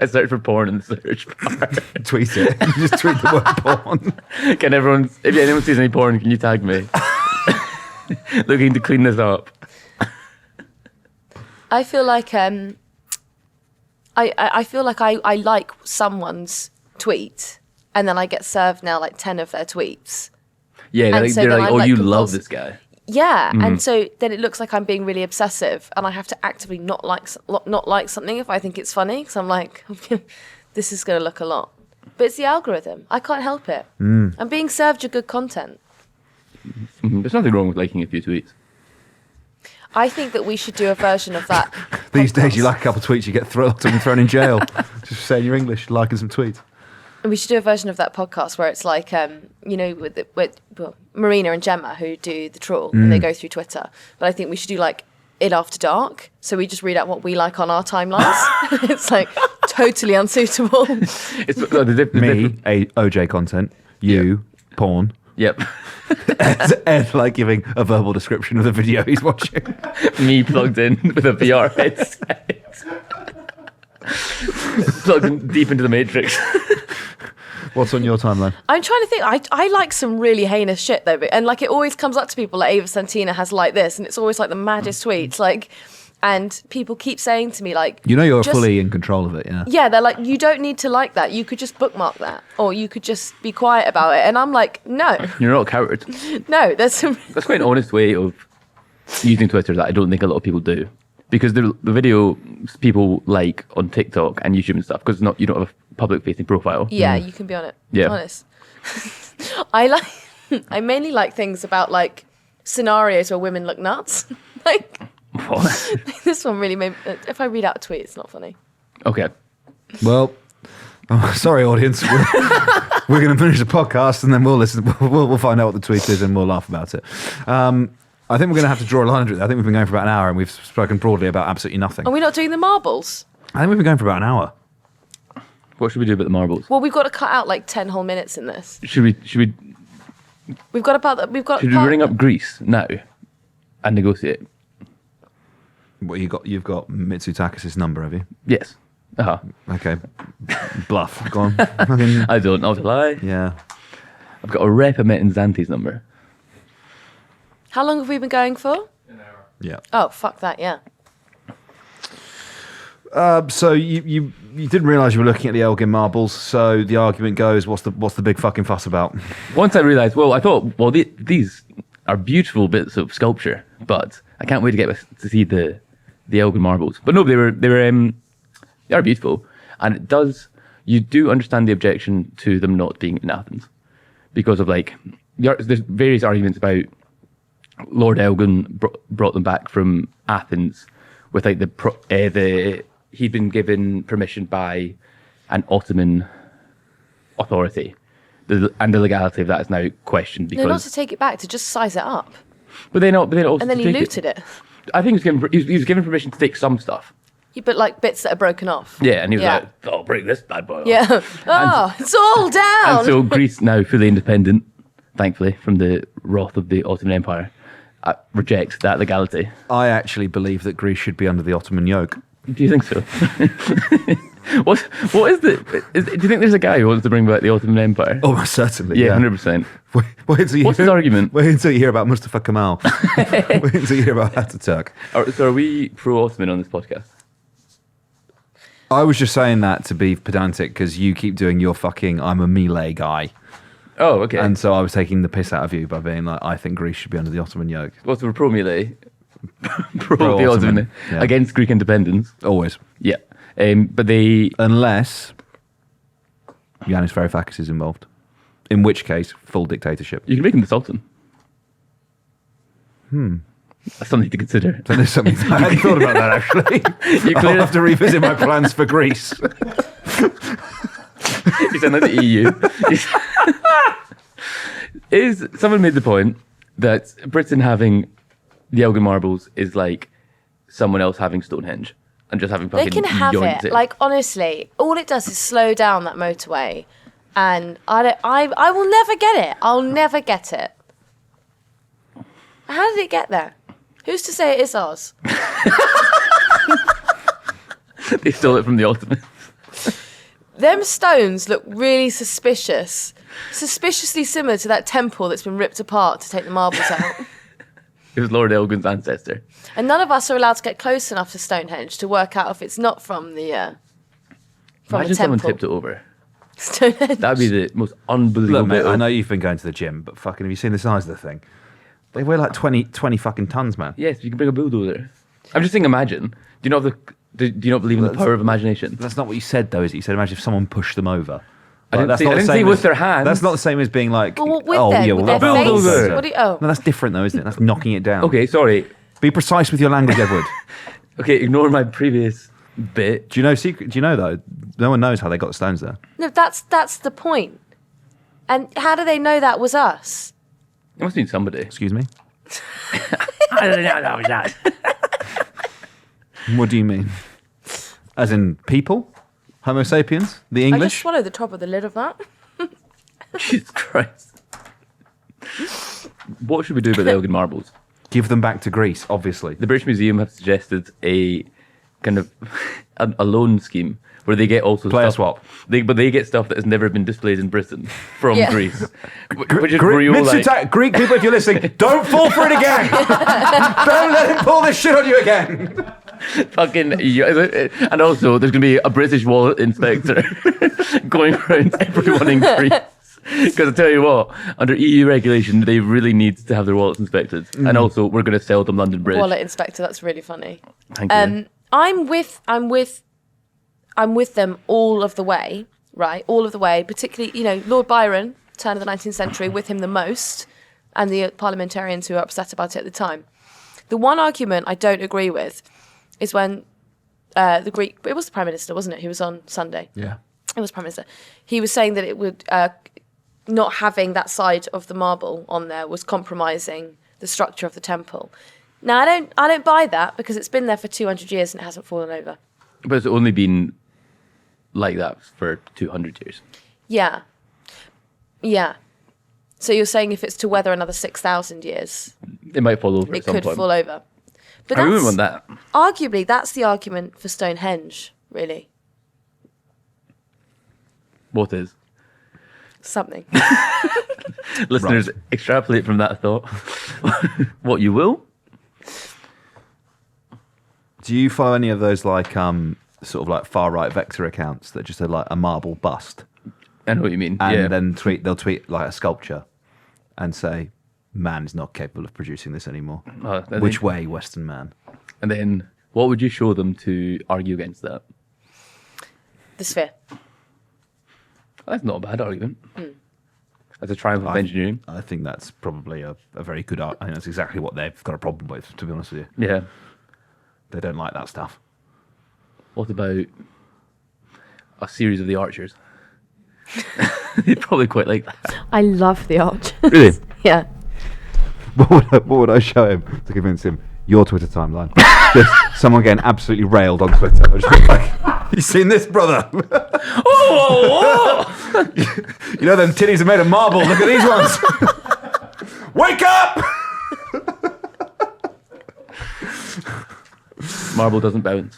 search for porn in the search bar. Tweet it. Just tweet the word porn. If anyone sees any porn, can you tag me? Looking to clean this up. I feel like I feel like I like someone's tweet, and then I get served now like 10 of their tweets. Yeah, And so they're then like, I'm, oh, like, you love compulsive. this guy. Yeah, and so then it looks like I'm being really obsessive, and I have to actively not like something if I think it's funny, because I'm like, this is going to look a lot. But it's the algorithm. I can't help it. I'm being served your good content. There's nothing wrong with liking a few tweets. I think that we should do a version of that. These days, podcast. you like a couple of tweets, you get thrown in jail. Just saying your English, liking some tweets. And we should do a version of that podcast where it's like, with Marina and Gemma who do the trawl and they go through Twitter. But I think we should do like it after dark. So we just read out what we like on our timelines. It's like totally unsuitable. It's Me, OJ content. You, porn. Yep. Ed like giving a verbal description of the video he's watching. Me plugged in with a VR headset. Plugged in deep into the Matrix. What's on your timeline? I'm trying to think. I like some really heinous shit though, and like it always comes up to people like Ava Santina has like this, and it's always like the maddest tweets. Like, and people keep saying to me like, You know you're just- fully in control of it, yeah? Yeah, they're like, you don't need to like that. You could just bookmark that, or you could just be quiet about it. And I'm like, no, You're not a coward. no. There's some. That's quite an honest way of using Twitter that I don't think a lot of people do. Because the video people like on TikTok and YouTube and stuff, because you don't have a public facing profile. Yeah, you can be on it. Yeah. Honest. I mainly like things about like scenarios where women look nuts. Like What? this one really made. If I read out a tweet, it's not funny. Okay. Well, sorry, audience. We're going to finish the podcast and then we'll listen. We'll find out what the tweet is and we'll laugh about it. I think we're going to have to draw a line under it. I think we've been going for about an hour and we've spoken broadly about absolutely nothing. Are we not doing the marbles? I think we've been going for about an hour. What should we do about the marbles? Well, we've got to cut out like 10 whole minutes in this. Should we We've got. should we ring up Greece now and negotiate? What you've got Mitsotakis' number, have you? Yes. Uh-huh. Okay. Bluff. Go on. Fucking- I don't know to lie. yeah. I've got a rep of and Zanti's number. How long have we been going for? Yeah. Oh, fuck that, yeah. So you didn't realise you were looking at the Elgin Marbles. So the argument goes, what's the big fucking fuss about? Once I realised, I thought, these are beautiful bits of sculpture, but I can't wait to get to see the Elgin Marbles. But no, they are beautiful, and you do understand the objection to them not being in Athens, because of like there's various arguments about Lord Elgin brought them back from Athens with like he'd been given permission by an Ottoman authority, and the legality of that is now questioned because. No, not to take it back, to just size it up. But then also And then he looted it. I think he was given permission to take some stuff. Yeah, but like bits that are broken off. Yeah, and he was like, "I'll break this bad boy off." Yeah. Oh, it's all down. And so Greece, now fully independent, thankfully, from the wrath of the Ottoman Empire, rejects that legality. I actually believe that Greece should be under the Ottoman yoke. Do you think so? What is do you think there's a guy who wants to bring back the Ottoman Empire? Oh, certainly. Yeah, 100%. Wait until you What's his argument? Wait until you hear about Mustafa Kemal. Wait until you hear about Ataturk. So are we pro-Ottoman on this podcast? I was just saying that to be pedantic because you keep doing your fucking I'm a melee guy. Oh, okay. And so I was taking the piss out of you by being like, I think Greece should be under the Ottoman yoke. What's the pro-melee? Pro the Pro-Ottoman, Ottoman. yeah. Against Greek independence. Always. Yeah. But they... Unless Yanis Varoufakis is involved. In which case, full dictatorship. You can make him the Sultan. That's something to consider. So there's something I hadn't thought about that actually. I'll have to revisit my plans for Greece. He's in the EU. Someone made the point that Britain having the Elgin Marbles is like someone else having Stonehenge and just having fucking They can have yoinked it. Like, honestly, all it does is slow down that motorway. And I will never get it. I'll never get it. How did it get there? Who's to say it is ours? They stole it from the Ottomans. Them stones look really suspicious. Suspiciously similar to that temple that's been ripped apart to take the marbles out. It was Lord Elgin's ancestor. And none of us are allowed to get close enough to Stonehenge to work out if it's not from the from Imagine a someone temple. tipped it over. Stonehenge. That'd be the most unbelievable Look, mate, bit I of- know you've been going to the gym, but fucking, have you seen the size of the thing? They weigh like 20 fucking tons, man. Yes, you can bring a bulldozer. I'm just saying, imagine. Do you not believe in the power of imagination? That's not what you said, though, is it? You said, imagine if someone pushed them over. I didn't that's say- not I the didn't same say as- with their hands. That's not the same as being like, Well, with oh, them, yeah, with well, their that face. bulldozer. What do you, oh. No, that's different, though, isn't it? That's knocking it down. Okay, sorry. Be precise with your language, Edward. Okay, ignore my previous bit. Do you know, though, no one knows how they got the stones there. No, that's the point. And how do they know that was us? It must mean somebody. Excuse me? I don't know that. What do you mean? As in people? Homo sapiens? The I just English? swallowed the top of the lid of that. Jesus Christ. What should we do about the Elgin Marbles? Give them back to Greece, obviously. The British Museum have suggested a kind of a loan scheme where they get also Player stuff, swap. but they get stuff that has never been displayed in Britain from Yeah. Greece, which is real. Greek people, if you're listening, don't fall for it again. Don't let him pull this shit on you again. Fucking, and also there's going to be a British wallet inspector going around everyone in Greece. Because I tell you what, under EU regulation, they really need to have their wallets inspected, and also we're going to sell them London Bridge. Wallet inspector, that's really funny. Thank you. I'm with them all of the way, right? All of the way, particularly, Lord Byron, turn of the 19th century, with him the most, and the parliamentarians who were upset about it at the time. The one argument I don't agree with is when the Greek, it was the Prime Minister, wasn't it? He was on Sunday. Yeah. It was Prime Minister. He was saying that it would, not having that side of the marble on there was compromising the structure of the temple. Now, I don't buy that because it's been there for 200 years and it hasn't fallen over. But it's only been like that for 200 years. Yeah. Yeah. So you're saying if it's to weather another 6,000 years, It might fall over it at some could point. fall over. But I wouldn't want that. arguably, that's the argument for Stonehenge, really. What is? Something. Listeners, extrapolate from that thought what you will. Do you follow any of those like sort of like far right vector accounts that just are like a marble bust, I know what you mean. and yeah. then they'll tweet like a sculpture and say, "Man is not capable of producing this anymore." I Which think- way, Western man? And then what would you show them to argue against that? The sphere. That's not a bad argument. That's a triumph of engineering. I think that's probably a very good art. I think that's exactly what they've got a problem with, to be honest with you. Yeah. They don't like that stuff. What about a series of the Archers? They'd probably quite like that. I love the arch. Really? Yeah. What would I show him to convince him? Your Twitter timeline. Just someone getting absolutely railed on Twitter. I'd just be like, you seen this, brother? Oh! You know them titties are made of marble. Look at these ones. Wake up! Marble doesn't bounce.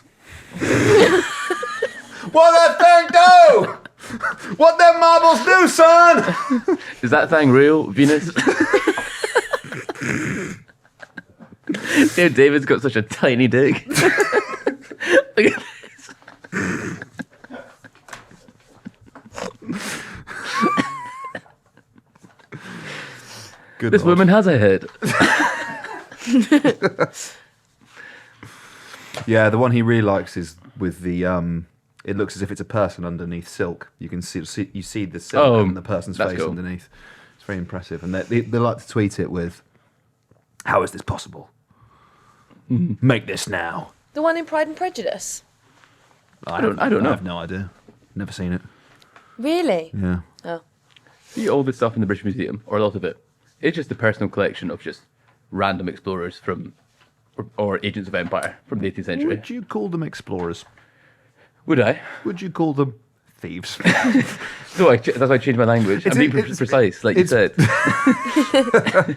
What that thing do? What them marbles do, son? Is that thing real, Venus? Dude, David's got such a tiny dick. Look at this. Good This Lord. woman has a head. Yeah, the one he really likes is with the. It looks as if it's a person underneath silk. You can see you see the silk Oh, and the person's that's face cool. underneath. It's very impressive, and they like to tweet it with, "How is this possible? Make this now." The one in Pride and Prejudice. I don't know. I have no idea. Never seen it. Really? Yeah. Oh. See all this stuff in the British Museum, or a lot of it. It's just a personal collection of just random explorers from, or agents of empire from the 18th century. Would you call them explorers? Would I? Would you call them thieves? So that's why I changed my language. I'm being precise, like you it's- said.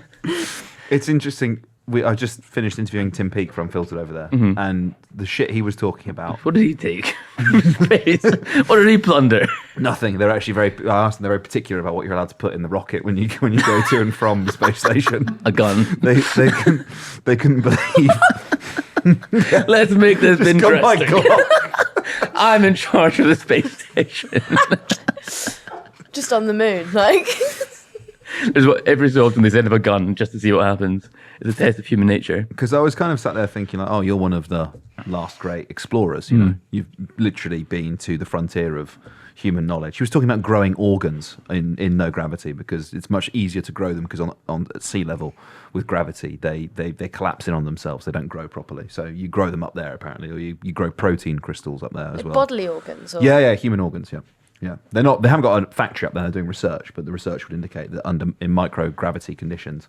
It's interesting. I just finished interviewing Tim Peake from Filtered over there, and the shit he was talking about. What did he take? Space. What did he plunder? Nothing. They're actually I asked them. They're very particular about what you're allowed to put in the rocket when you go to and from the space station. A gun. They couldn't believe. Let's make this Just got my interesting. Glock. I'm in charge of the space station. Just on the moon, like. There's what every so often they send up a gun just to see what happens. It's a test of human nature. Because I was kind of sat there thinking, like, oh, you're one of the last great explorers. You know, you've literally been to the frontier of human knowledge. He was talking about growing organs in no gravity because it's much easier to grow them because at sea level with gravity they collapse in on themselves. They don't grow properly. So you grow them up there apparently, or you grow protein crystals up there as Like well. bodily organs? Or... Yeah, human organs. Yeah. They haven't got a factory up there. They're doing research, but the research would indicate that in microgravity conditions,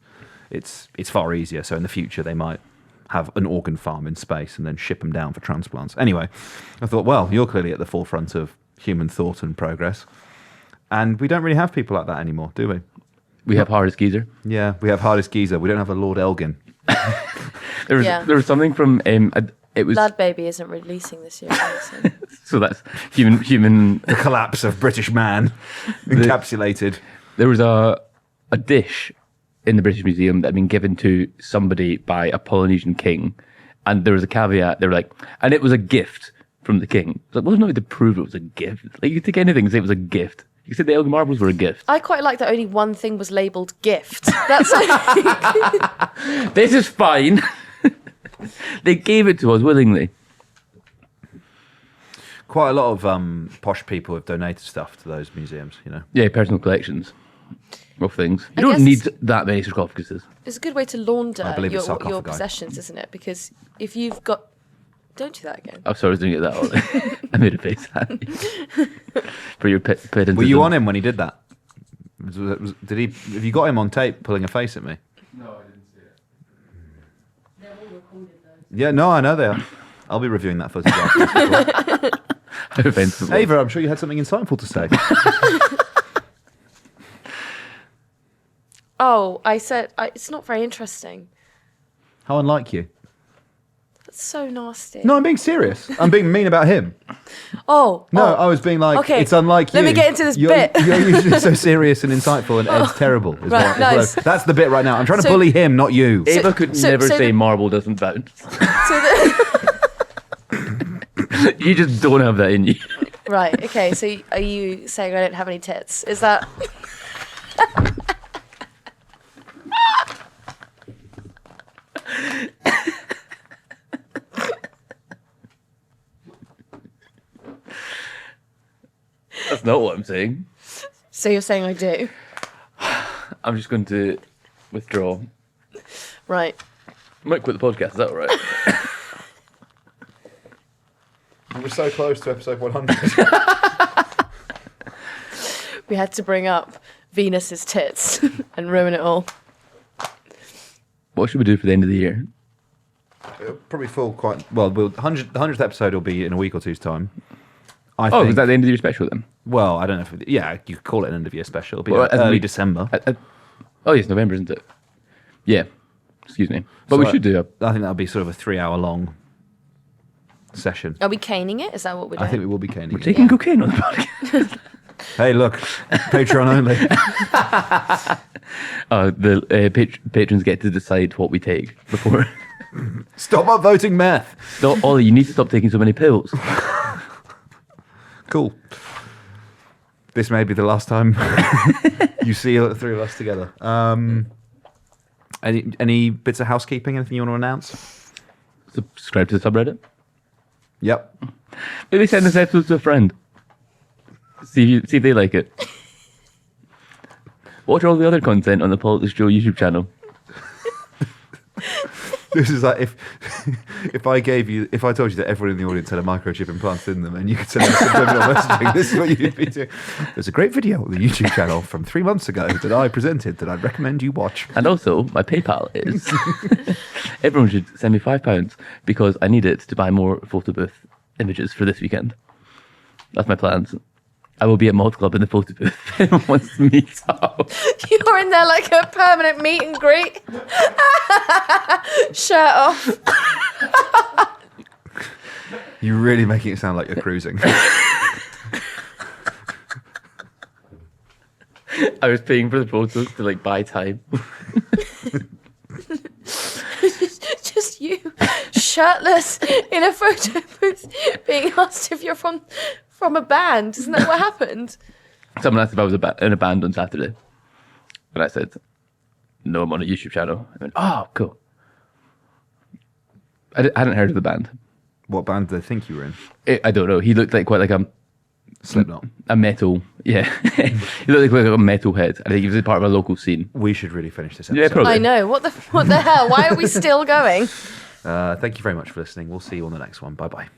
it's far easier. So in the future, they might have an organ farm in space and then ship them down for transplants. Anyway, I thought, well, you're clearly at the forefront of human thought and progress, and we don't really have people like that anymore, do we? We have Hardest Geezer. Yeah, we have Hardest Geezer. We don't have a Lord Elgin. There was something from it was Lad Baby isn't releasing this year. So. so that's human. The collapse of British man encapsulated. There was a dish in the British Museum that had been given to somebody by a Polynesian king, and there was a caveat. They were like, and it was a gift from the king. It's like, well, there's no way to prove it was a gift. Like, you could take anything and say it was a gift. You could say the Elgin Marbles were a gift. I quite like that only one thing was labelled gift. That's like... This is fine. They gave it to us willingly. Quite a lot of posh people have donated stuff to those museums, you know. Yeah, personal collections of things. You I don't guess- need that many sarcophaguses. It's a good way to launder I believe it's your sarcophagi. possessions, isn't it? Because if you've got... Don't do that again. I'm sorry, I was doing it that way. I made a face at you. For your pedantism. Were you on him when he did that? Did he? Have you got him on tape pulling a face at me? No, I didn't see it. They're all recorded though. Yeah, no, I know they are. I'll be reviewing that footage after. How offensive. Ava, I'm sure you had something insightful to say. Oh, I said it's not very interesting. How unlike you. That's so nasty. No, I'm being serious. I'm being mean about him. Oh. No, oh. I was being like, Okay, it's unlike you. let me get into this you're, bit. You're usually so serious and insightful, and Ed's terrible. Is Right, what- is nice. what that's the bit right now. I'm trying to So- bully him, not you. Ava could so- never so say the- marble doesn't bounce. So the, You just don't have that in you. right. Okay. So are you saying I don't have any tits? Is that? That's not what I'm saying. So you're saying I do? I'm just going to withdraw. Right. I might quit the podcast, is that all right? We're so close to episode 100. We had to bring up Venus's tits and ruin it all. What should we do for the end of the year? It'll probably fall quite well. The 100th episode will be in a week or two's time. I Oh, think. is that the end of your special then? Well, I don't know if. Yeah, you could call it an end of year special. It'll be Well, as early we- December. Oh, yes, November, isn't it? Yeah. Excuse me. But we So should do a... I think that'll be sort of a 3-hour long session. Are we caning it? Is that what we're doing? I think we will be caning. We're it. taking cocaine on the podcast. Hey, look, Patreon only. The patrons get to decide what we take before... Stop upvoting meth. No, Ollie, you need to stop taking so many pills. Cool. This may be the last time you see the three of us together. Any bits of housekeeping? Anything you want to announce? Subscribe to the subreddit. Yep. Maybe send this episode to a friend. See if they like it. Watch all the other content on the PoliticsJOE YouTube channel. This is like if I told you that everyone in the audience had a microchip implanted in them, and you could send us subliminal messaging. This is what you'd be doing. There's a great video on the YouTube channel from 3 months ago that I presented that I'd recommend you watch. And also, my PayPal is... Everyone should send me £5 because I need it to buy more photo booth images for this weekend. That's my plans. I will be at Mod Club in the photo booth. If anyone wants to meet up. You're in there like a permanent meet and greet. Shirt off. You're really making it sound like you're cruising. I was paying for the photos to like buy time. Just you, shirtless, in a photo booth, being asked if you're from a band. Isn't that what happened? Someone asked if I was in a band on Saturday. And I said, no, I'm on a YouTube channel. I went, oh, cool. I hadn't heard of the band. What band do they think you were in? I don't know. He looked like quite like Slipknot. a metal, yeah. He looked like a metal head. I think he was a part of a local scene. We should really finish this episode. Yeah, probably. I know. What the hell? Why are we still going? Thank you very much for listening. We'll see you on the next one. Bye-bye.